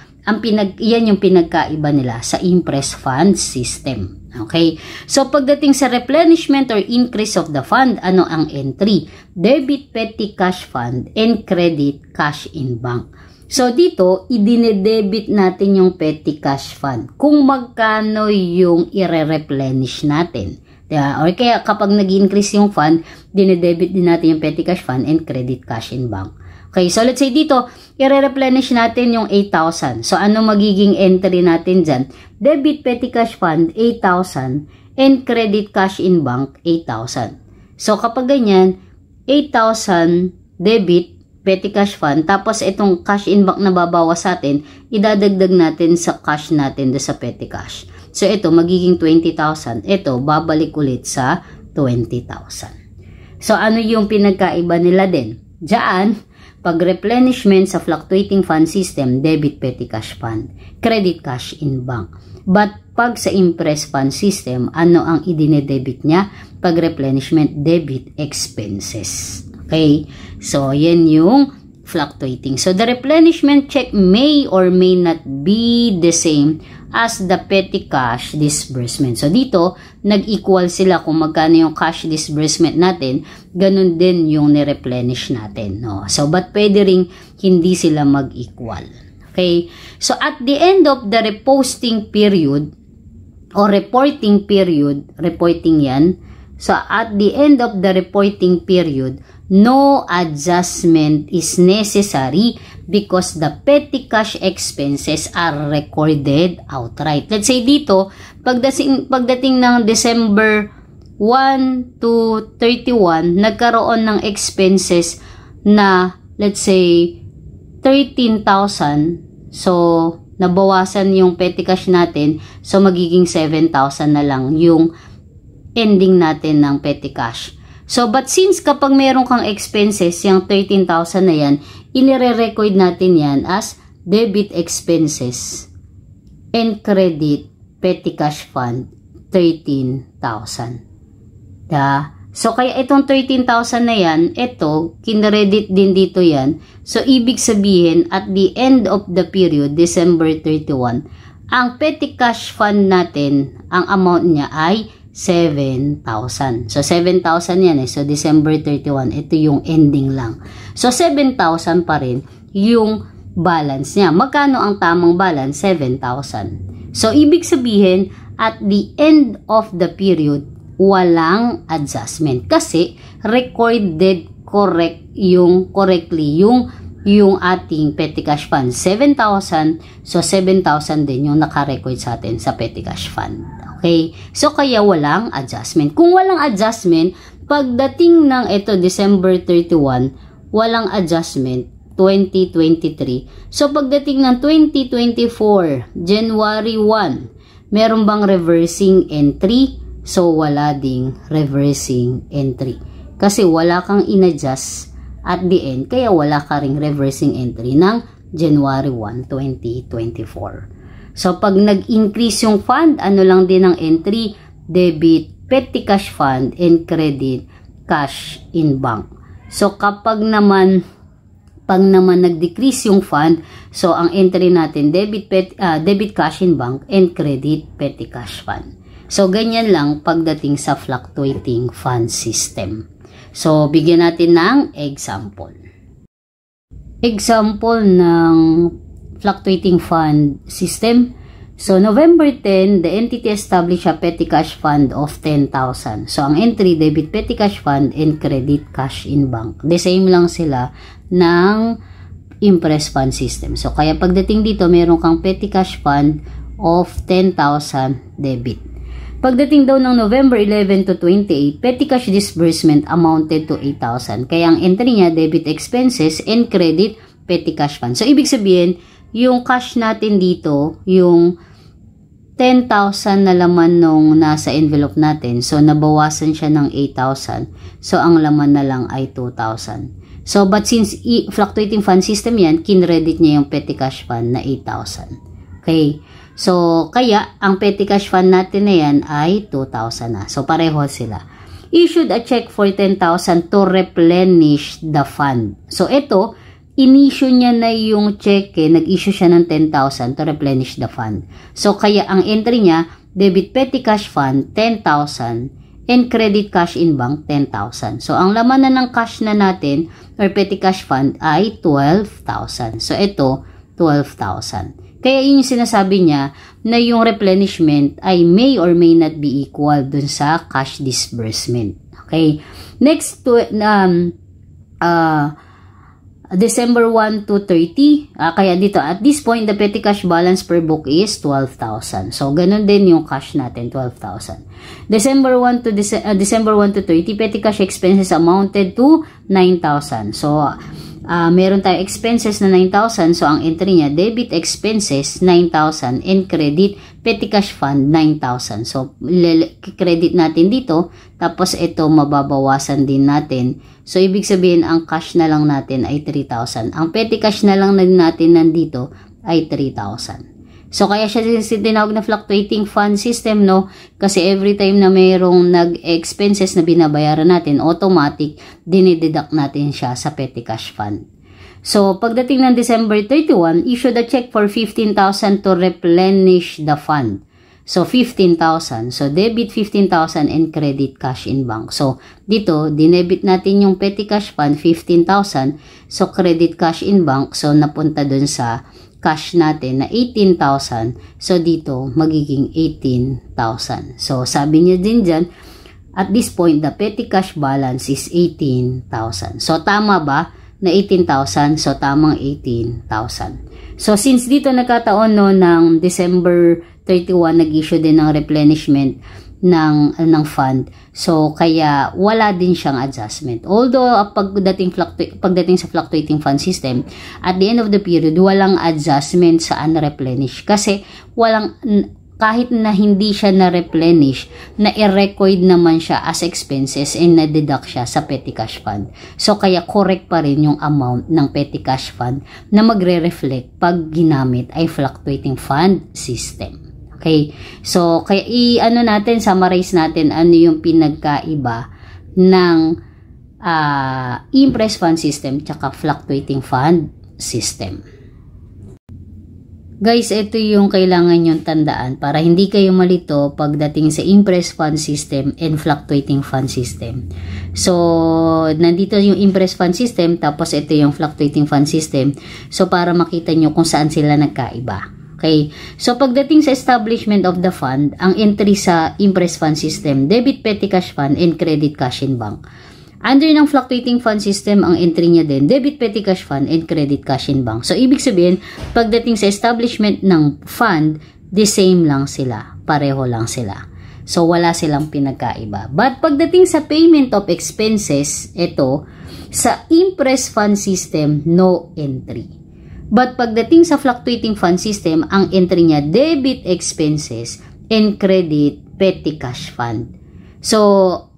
Yan yung pinagkaiba nila sa impress fund system. Okay? So, pagdating sa replenishment or increase of the fund, ano ang entry? Debit petty cash fund and credit cash in bank. So, dito, idinedebit natin yung petty cash fund kung magkano yung ire-replenish natin. Diba? Or kaya kapag nag-increase yung fund, dinedebit din natin yung petty cash fund and credit cash in bank. Okay, so let's say dito, i-replenish natin yung 8,000. So, ano magiging entry natin dyan? Debit petty cash fund, 8,000 and credit cash in bank, 8,000. So, kapag ganyan, 8,000 debit petty cash fund, tapos itong cash in bank na babawas sa atin, idadagdag natin sa cash natin do sa petty cash. So, ito, magiging 20,000. Ito, babalik ulit sa 20,000. So, ano yung pinagkaiba nila din? Diyan, pag replenishment sa fluctuating fund system, debit petty cash fund, credit cash in bank. But, pag sa impress fund system, ano ang idinedebit niya? Pag replenishment, debit expenses. Okay? So, yan yung fluctuating. So, the replenishment check may or may not be the same as the petty cash disbursement. So, dito, nag-equal sila kung magkano yung cash disbursement natin, ganun din yung ni-replenish natin. No? So, but pwede ring hindi sila mag-equal. Okay? So, at the end of the reposting period, or reporting period, reporting yan, so, at the end of the reporting period, no adjustment is necessary because the petty cash expenses are recorded outright. Let's say dito, pagdating ng December 1 to 31, nagkaroon ng expenses na, let's say, 13,000. So, nabawasan yung petty cash natin. So, magiging 7,000 na lang yung ending natin ng petty cash. So, but since kapag meron kang expenses, yung 13,000 na yan, inire-record natin yan as debit expenses and credit petty cash fund 13,000. So, kaya itong 13,000 na yan, ito, kinredit din dito yan. So, ibig sabihin, at the end of the period, December 31, ang petty cash fund natin, ang amount niya ay 7,000. So, 7,000 yan eh. So, December 31, ito yung ending lang. So, 7,000 pa rin yung balance niya. Magkano ang tamang balance? 7,000. So, ibig sabihin, at the end of the period, walang adjustment kasi recorded correctly yung ating petty cash fund 7,000, so 7,000 din yung naka-record sa atin sa petty cash fund. Okay, so kaya walang adjustment. Kung walang adjustment, pagdating ng ito December 31, walang adjustment 2023. So pagdating ng 2024 January 1, meron bang reversing entry? So, wala ding reversing entry. Kasi wala kang inadjust at the end, kaya wala ka ring reversing entry ng January 1, 2024. So, pag nag-increase yung fund, ano lang din ang entry? Debit, petty cash fund, and credit, cash in bank. So, kapag naman nag-decrease yung fund, so, ang entry natin, debit cash in bank, and credit, petty cash fund. So, ganyan lang pagdating sa fluctuating fund system. So, bigyan natin ng example. Example ng fluctuating fund system. So, November 10, the entity established a petty cash fund of 10,000. So, ang entry, debit petty cash fund and credit cash in bank. The same lang sila ng impress fund system. So, kaya pagdating dito, meron kang petty cash fund of 10,000 debit. Pagdating daw ng November 11 to 28, petty cash disbursement amounted to 8,000. Kaya ang entry niya, debit expenses and credit petty cash fund. So, ibig sabihin, yung cash natin dito, yung 10,000 na laman nung nasa envelope natin. So, nabawasan siya ng 8,000. So, ang laman na lang ay 2,000. So, but since fluctuating fund system yan, kinredit niya yung petty cash fund na 8,000. Okay. So, kaya, ang petty cash fund natin na yan ay 2,000 na. So, pareho sila. Issued a check for 10,000 to replenish the fund. So, ito, in-issue niya na yung check, nag-issue siya ng 10,000 to replenish the fund. So, kaya, ang entry niya, debit petty cash fund, 10,000, and credit cash in bank, 10,000. So, ang laman na ng cash na natin, or petty cash fund, ay 12,000. So, ito, 12,000. Kaya yun yung sinasabi niya na yung replenishment ay may or may not be equal dun sa cash disbursement. Okay. Next to December 1 to 30. Kaya dito, at this point, the petty cash balance per book is 12,000. So, ganun din yung cash natin, 12,000. December 1 to 30, petty cash expenses amounted to 9,000. So, meron tayo expenses na 9,000. So, ang entry niya, debit expenses, 9,000. And credit, petty cash fund, 9,000. So, credit natin dito. Tapos, ito, mababawasan din natin. So, ibig sabihin, ang cash na lang natin ay 3,000. Ang petty cash na lang natin nandito ay 3,000. So, kaya siya tinawag na fluctuating fund system, no? Kasi every time na mayroong nag-expenses na binabayaran natin, automatic, dinideduct natin siya sa petty cash fund. So, pagdating ng December 31, issued a check for 15,000 to replenish the fund. So, 15,000. So, debit 15,000 and credit cash in bank. So, dito, dinebit natin yung petty cash fund, 15,000. So, credit cash in bank. So, napunta dun sa cash natin na 18,000. So, dito, magiging 18,000. So, sabi niya din dyan, at this point, the petty cash balance is 18,000. So, tama ba na 18,000? So, tamang 18,000. So, since dito nagkataon no, ng December 31, nag-issue din ng replenishment ng fund. So, kaya wala din siyang adjustment. Although, pagdating sa fluctuating fund system, at the end of the period, walang adjustment sa unreplenished. Kasi, kahit na hindi siya na-replenish, na i-record naman siya as expenses and na-deduct siya sa petty cash fund. So, kaya correct pa rin yung amount ng petty cash fund na magre-reflect pag ginamit ay fluctuating fund system. Okay? So, kaya summarize natin ano yung pinagkaiba ng impress fund system tsaka fluctuating fund system. Guys, ito yung kailangan nyong tandaan para hindi kayo malito pagdating sa impress fund system and fluctuating fund system. So, nandito yung impress fund system, tapos ito yung fluctuating fund system. So, para makita nyo kung saan sila nagkaiba. Okay? So, pagdating sa establishment of the fund, ang entry sa impress fund system, debit petty cash fund and credit cash in bank. Under ng fluctuating fund system, ang entry niya din, debit petty cash fund and credit cash in bank. So, ibig sabihin, pagdating sa establishment ng fund, the same lang sila. Pareho lang sila. So, wala silang pinagkaiba. But, pagdating sa payment of expenses, ito, sa impress fund system, no entry. But, pagdating sa fluctuating fund system, ang entry niya, debit expenses and credit petty cash fund. So,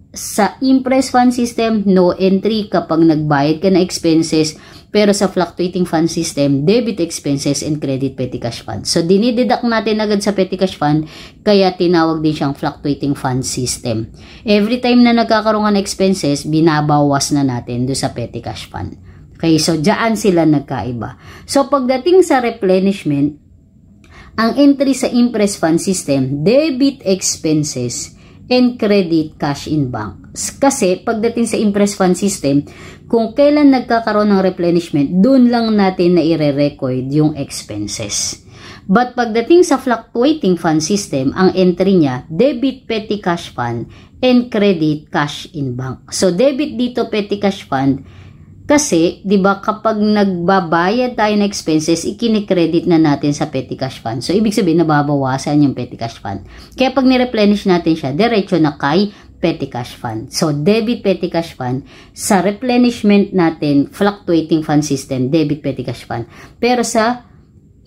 sa impress fund system, no entry kapag nagbayad ka na expenses, pero sa fluctuating fund system, debit expenses and credit petty cash fund. So, dinideduct natin agad sa petty cash fund, kaya tinawag din siyang fluctuating fund system. Every time na nagkakaroon ng expenses, binabawas na natin do sa petty cash fund. Okay, so dyan sila nagkaiba. So, pagdating sa replenishment, ang entry sa impress fund system, debit expenses and credit cash in bank. Kasi pagdating sa impress fund system, kung kailan nagkakaroon ng replenishment, dun lang natin na i-record yung expenses. But pagdating sa fluctuating fund system, ang entry niya, debit petty cash fund and credit cash in bank. So debit dito petty cash fund kasi, di ba, kapag nagbabayad tayo ng expenses, ikini-credit na natin sa petty cash fund. So, ibig sabihin, nababawasan yung petty cash fund. Kaya pag ni-replenish natin siya, diretso na kay petty cash fund. So, debit petty cash fund, sa replenishment natin, fluctuating fund system, debit petty cash fund. Pero sa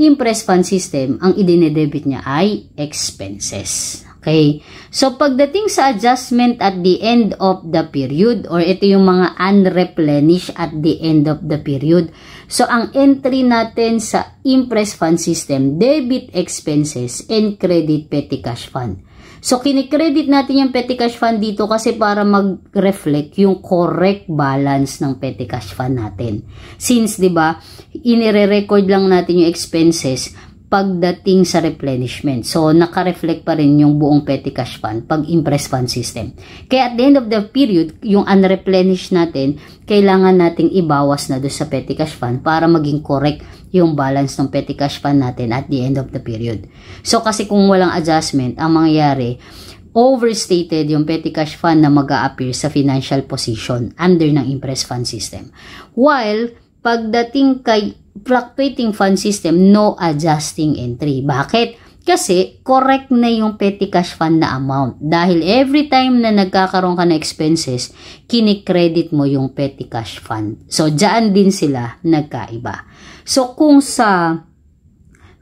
impress fund system, ang idinedebit niya ay expenses. Okay? So, pagdating sa adjustment at the end of the period, or ito yung mga unreplenished at the end of the period. So, ang entry natin sa impress fund system, debit expenses and credit petty cash fund. So, kinikredit natin yung petty cash fund dito kasi para mag-reflect yung correct balance ng petty cash fund natin. Since, di ba, inire-record lang natin yung expenses pagdating sa replenishment. So, naka-reflect pa rin yung buong petty cash fund pag impress fund system. Kaya at the end of the period, yung unreplenished natin, kailangan nating ibawas na doon sa petty cash fund para maging correct yung balance ng petty cash fund natin at the end of the period. So, kasi kung walang adjustment, ang mangyayari, overstated yung petty cash fund na mag-a-appear sa financial position under ng impress fund system. While, pagdating kay fluctuating fund system, no adjusting entry. Bakit? Kasi correct na yung petty cash fund na amount. Dahil every time na nagkakaroon ka na expenses, kinikredit mo yung petty cash fund. So, dyan din sila nagkaiba. So, kung sa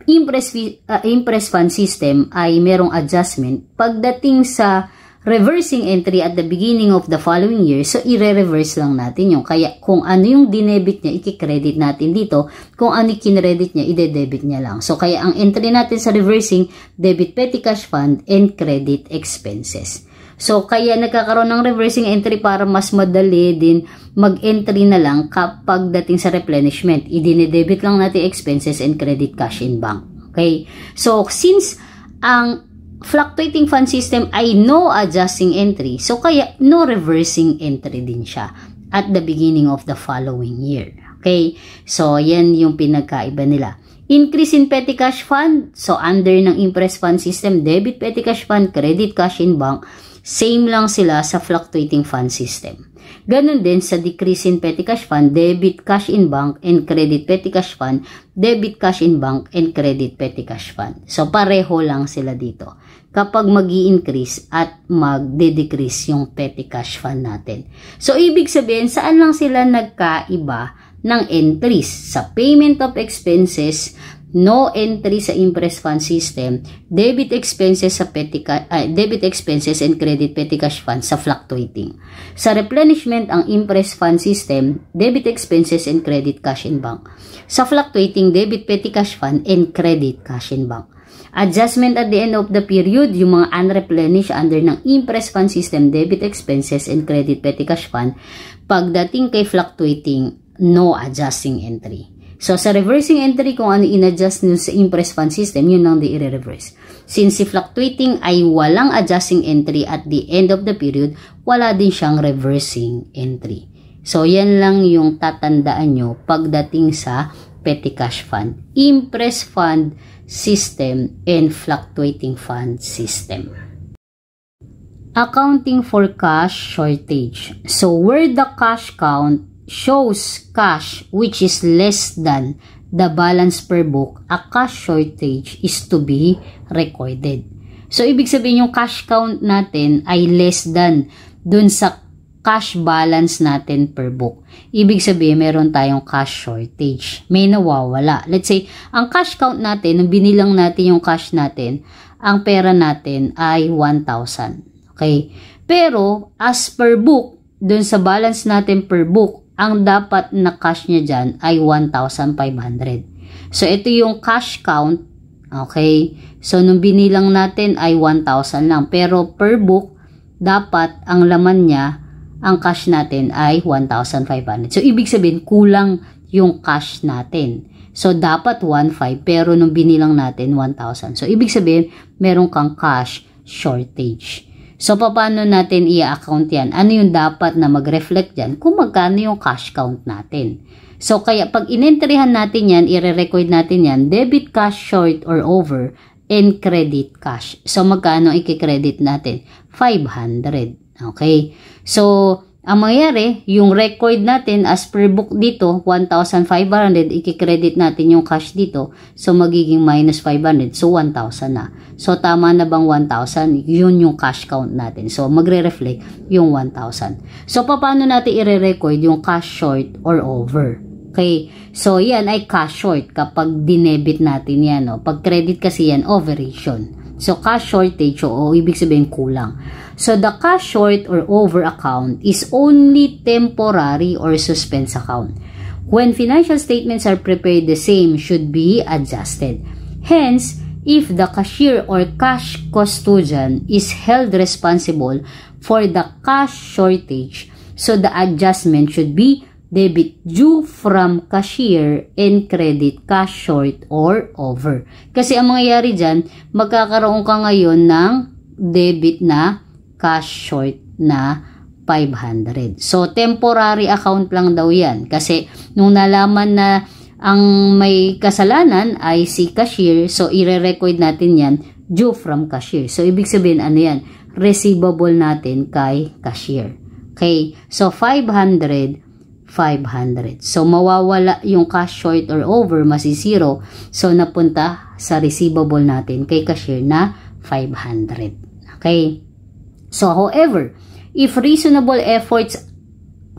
impress fund system ay merong adjustment, pagdating sa reversing entry at the beginning of the following year, so i-reverse lang natin yung. Kaya kung ano yung dinebit niya, i-credit natin dito. Kung ano yung kinredit niya, i-debit niya lang. So kaya ang entry natin sa reversing, debit petty cash fund and credit expenses. So kaya nagkakaroon ng reversing entry para mas madali din mag-entry na lang kapag dating sa replenishment. I-debit lang natin expenses and credit cash in bank. Okay? So since ang fluctuating fund system ay no adjusting entry, so kaya no reversing entry din siya at the beginning of the following year. Okay? So, yan yung pinagkaiba nila. Increase in petty cash fund, so under ng impress fund system, debit petty cash fund, credit cash in bank, same lang sila sa fluctuating fund system. Ganun din sa decrease in petty cash fund, debit cash in bank and credit petty cash fund, debit cash in bank and credit petty cash fund. So, pareho lang sila dito kapag mag-i-increase at mag-decrease yung petty cash fund natin. So, ibig sabihin, saan lang sila nagkaiba ng entries? Sa payment of expenses no entry sa Impress Fund System, debit expenses and credit petty cash fund sa fluctuating. Sa replenishment ang Impress Fund System, debit expenses and credit cash in bank. Sa fluctuating, debit petty cash fund and credit cash in bank. Adjustment at the end of the period, yung mga unreplenished under ng Impress Fund System, debit expenses and credit petty cash fund. Pagdating kay fluctuating, no adjusting entry. So, sa reversing entry, kung ano in-adjust nyo sa Impress Fund System, yun lang di i-reverse. Since si fluctuating ay walang adjusting entry at the end of the period, wala din siyang reversing entry. So, yan lang yung tatandaan nyo pagdating sa petty cash fund, Impress Fund System, and fluctuating fund system. Accounting for cash shortage. So, where the cash count shows cash which is less than the balance per book, a cash shortage is to be recorded. So, ibig sabihin yung cash count natin ay less than dun sa cash balance natin per book. Ibig sabihin, meron tayong cash shortage. May nawawala. Let's say, ang cash count natin, nung binilang natin yung cash natin, ang pera natin ay 1,000. Okay? Pero, as per book, dun sa balance natin per book, ang dapat na cash niya dyan ay 1,500. So, ito yung cash count. Okay? So, nung binilang natin ay 1,000 lang. Pero, per book, dapat ang laman niya, ang cash natin ay 1,500. So, ibig sabihin, kulang yung cash natin. So, dapat 1,500. Pero, nung binilang natin, 1,000. So, ibig sabihin, meron kang cash shortage. So, paano natin i-account yan? Ano yung dapat na mag-reflect dyan? Kung magkano yung cash count natin. So, kaya pag inentryhan natin yan, i-record natin yan, debit cash short or over, and credit cash. So, magkano i-credit natin? 500. Okay? So, ang mangyayari, yung record natin as per book dito, 1,500, i-credit natin yung cash dito. So, magiging minus 500. So, 1,000 na. So, tama na bang 1,000? Yun yung cash count natin. So, magre-reflect yung 1,000. So, paano natin i-record yung cash short or over? Okay? So, yan ay cash short kapag dinebit natin yan. No? Pag credit kasi yan, overation. So, cash shortage, o ibig sabihin kulang. So, the cash short or over account is only temporary or suspense account. When financial statements are prepared, the same should be adjusted. Hence, if the cashier or cash custodian is held responsible for the cash shortage, so the adjustment should be debit due from cashier and credit cash short or over. Kasi ang mangyayari dyan, magkakaroon ka ngayon ng debit na cash short na 500. So, temporary account lang daw yan. Kasi, nung nalaman na ang may kasalanan ay si cashier, so, i-record natin yan due from cashier. So, ibig sabihin, ano yan? Receivable natin kay cashier. Okay? So, 500. So, mawawala yung cash short or over, masisiro. So, napunta sa receivable natin kay cashier na 500. Okay? So, however, if reasonable efforts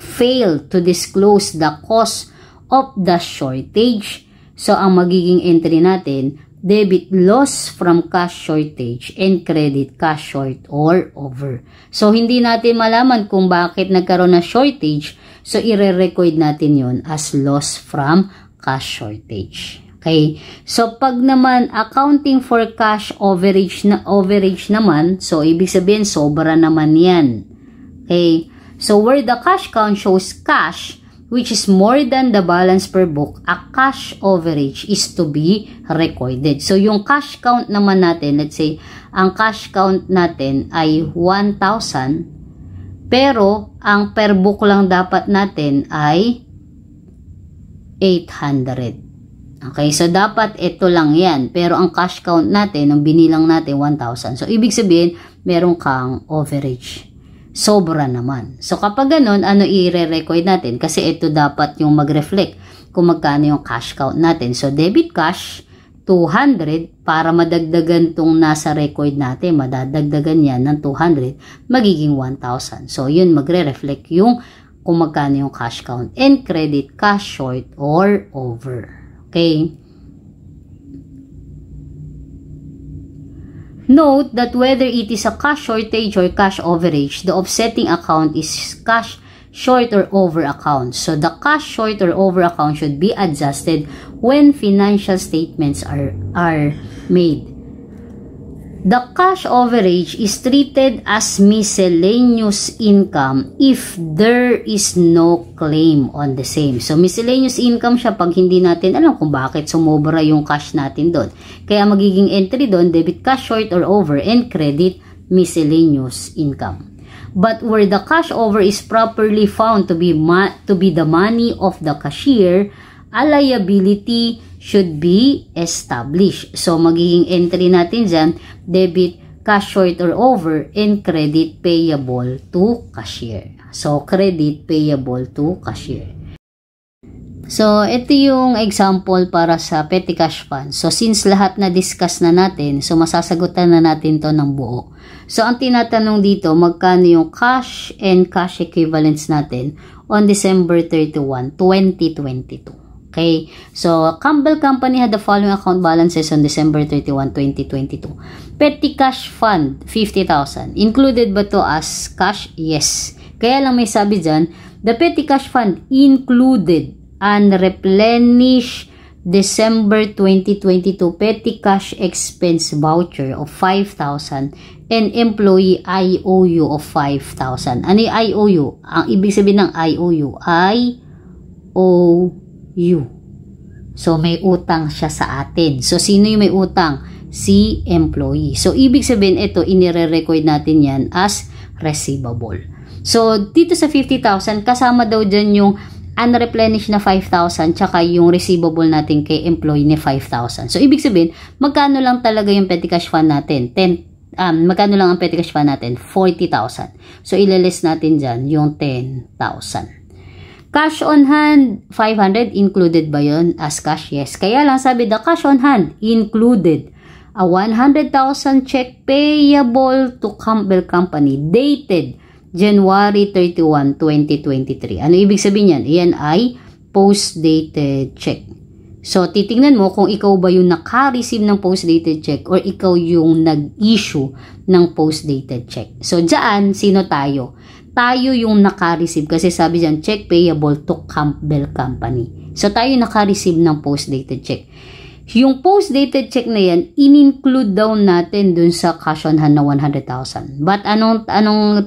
fail to disclose the cause of the shortage, so ang magiging entry natin, debit loss from cash shortage and credit cash short or over. So, hindi natin malaman kung bakit nagkaroon ng shortage, so i-record natin yon as loss from cash shortage. Okay? So, pag naman accounting for cash overage naman, so ibig sabihin sobra naman yan. Okay? So, where the cash count shows cash which is more than the balance per book, a cash overage is to be recorded. So, yung cash count naman natin, let's say, ang cash count natin ay 1,000, pero ang per book lang dapat natin ay 800. Okay, so dapat ito lang yan. Pero ang cash count natin, nung binilang natin, 1,000. So, ibig sabihin, meron kang overage. Sobra naman. So, kapag ganun, ano i-record natin? Kasi ito dapat yung mag-reflect kung magkano yung cash count natin. So, debit cash, 200, para madagdagan tong nasa record natin, madadagdagan yan ng 200, magiging 1,000. So, yun, magre-reflect yung kung magkano yung cash count. And credit cash short or over. Okay? Note that whether it is a cash shortage or cash overage, the offsetting account is cash short or over account. So the cash short or over account should be adjusted when financial statements are made. The cash overage is treated as miscellaneous income if there is no claim on the same. So miscellaneous income siya pag hindi natin alam kung bakit sumobra yung cash natin doon. Kaya magiging entry doon, debit cash short or over and credit miscellaneous income. But where the cash over is properly found to be the money of the cashier, a liability should be established. So, magiging entry natin dyan, debit, cash short or over, and credit payable to cashier. So, credit payable to cashier. So, ito yung example para sa petty cash fund. So, since lahat na discuss na natin, so masasagutan na natin to ng buo. So, ang tinatanong dito, magkano yung cash and cash equivalents natin on December 31, 2022. Okay, so Campbell Company had the following account balances on December 31, 2022. Petty cash fund, 50,000. Included ba to as cash? Yes. Kaya lang may sabi dyan, the petty cash fund included unreplenished December 2022 petty cash expense voucher of 5,000 and employee IOU of 5,000. Ano yung IOU? Ang ibig sabihin ng IOU, So, may utang siya sa atin. So, sino yung may utang? Si employee. So, ibig sabihin, ito, inire-record natin yan as receivable. So, dito sa 50,000, kasama daw dyan yung unreplenished na 5,000 tsaka yung receivable natin kay employee ni 5,000. So, ibig sabihin, magkano lang talaga yung petty cash fund natin? Magkano lang ang petty cash fund natin? 40,000. So, ililist natin dyan yung 10,000. Cash on hand, 500, included ba yun as cash? Yes. Kaya lang sabi, the cash on hand included a 100,000 check payable to Campbell Company dated January 31, 2023. Ano ibig sabihin yan? Yan ay post-dated check. So, titingnan mo kung ikaw ba yung naka-receive ng post-dated check or ikaw yung nag-issue ng post-dated check. So, dyan, sino tayo? Tayo yung naka-receive kasi sabi dyan, check payable to Campbell Company. So, tayo naka-receive ng post-dated check. Yung post-dated check na yan, in-include daw natin dun sa cash on hand na 100,000. But anong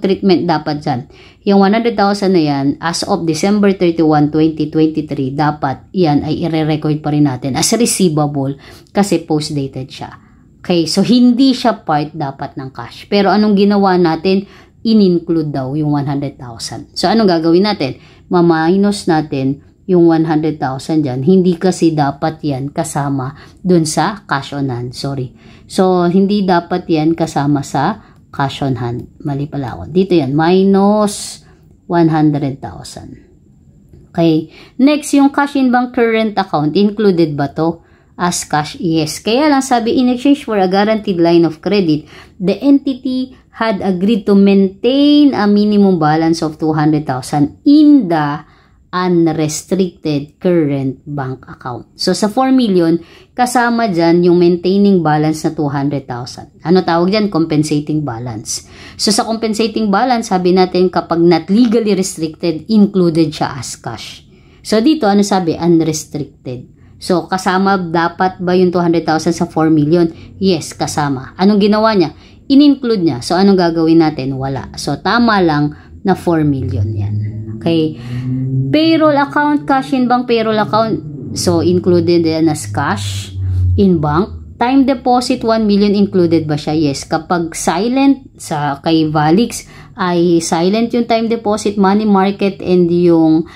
treatment dapat dyan? Yung 100,000 na yan, as of December 31, 2023, dapat yan ay i-record pa rin natin as receivable kasi post-dated siya. Okay, so hindi siya part dapat ng cash. Pero anong ginawa natin? In-include daw yung 100,000. So, anong gagawin natin? Ma-minus natin yung 100,000 dyan. Hindi kasi dapat yan kasama dun sa cash on hand. Sorry. So, hindi dapat yan kasama sa cash on hand. Mali pala ako. Dito yan. Minus 100,000. Okay. Next, yung cash in bank current account. Included ba to as cash? Yes. Kaya lang sabi, in exchange for a guaranteed line of credit, the entity had agreed to maintain a minimum balance of 200,000 in the unrestricted current bank account. So, sa 4 million, kasama dyan yung maintaining balance na 200,000. Ano tawag dyan? Compensating balance. So, sa compensating balance, sabi natin kapag not legally restricted, included siya as cash. So, dito, ano sabi? Unrestricted. So, kasama dapat ba yung 200,000 sa 4 million? Yes, kasama. Anong ginawa niya? In-include niya. So, anong gagawin natin? Wala. So, tama lang na 4 million yan. Okay. Payroll account, cash in bank payroll account. So, included yan as cash in bank. Time deposit, 1 million included ba siya? Yes. Kapag silent sa kay Valix, ay silent yung time deposit, money market, and yung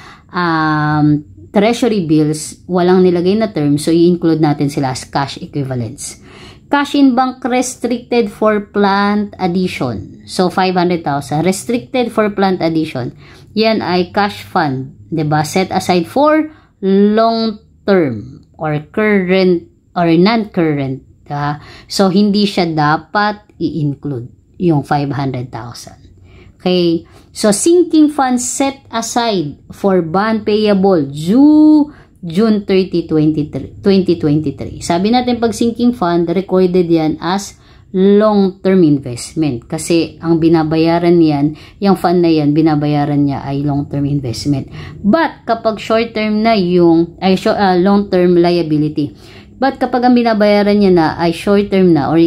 treasury bills, walang nilagay na term. So, i-include natin sila as cash equivalents. Cash in bank restricted for plant addition. So, 500,000. Restricted for plant addition. Yan ay cash fund. Diba? Set aside for long term or current or non-current. Diba? So, hindi siya dapat i-include yung 500,000. Okay. So, sinking fund set aside for bond payable due June 30, 2023. Sabi natin pag sinking fund, recorded yan as long-term investment. Kasi ang binabayaran niyan, yung fund na yan, binabayaran niya ay long-term investment. But kapag short-term na yung, long-term liability. But kapag ang binabayaran niya na ay short-term na or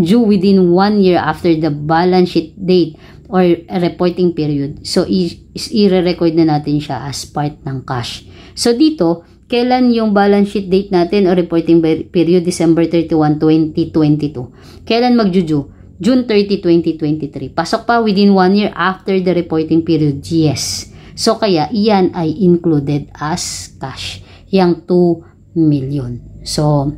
due within 1 year after the balance sheet date or reporting period, so i-record na natin siya as part ng cash. So dito, kailan yung balance sheet date natin o reporting period? December 31, 2022. Kailan mag-due? June 30, 2023. Pasok pa within 1 year after the reporting period? Yes. So kaya iyan ay included as cash. Yang 2 million. So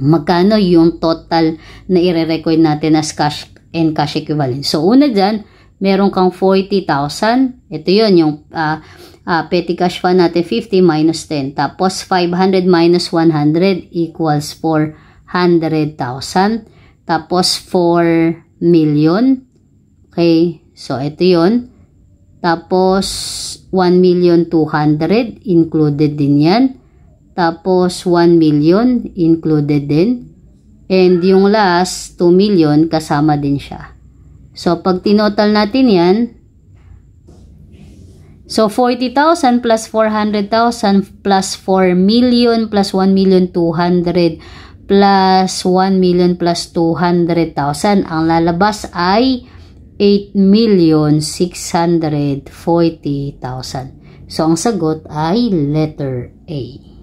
magkano yung total na i-record natin as cash and cash equivalent? So una dyan, meron kang 40,000. Ito yun yung petty cash fund natin, 50 minus 10. Tapos, 500 minus 100 equals 400,000. Tapos, 4 million. Okay. So, ito yun. Tapos, 1,200,000 included din yan. Tapos, 1 million included din. And yung last, 2 million kasama din siya. So, pag tinotal natin yan, so, 40,000 plus 400,000 plus 4 million plus 1,200,000 plus 1 million plus 200,000. Ang lalabas ay 8,640,000. So, ang sagot ay letter A.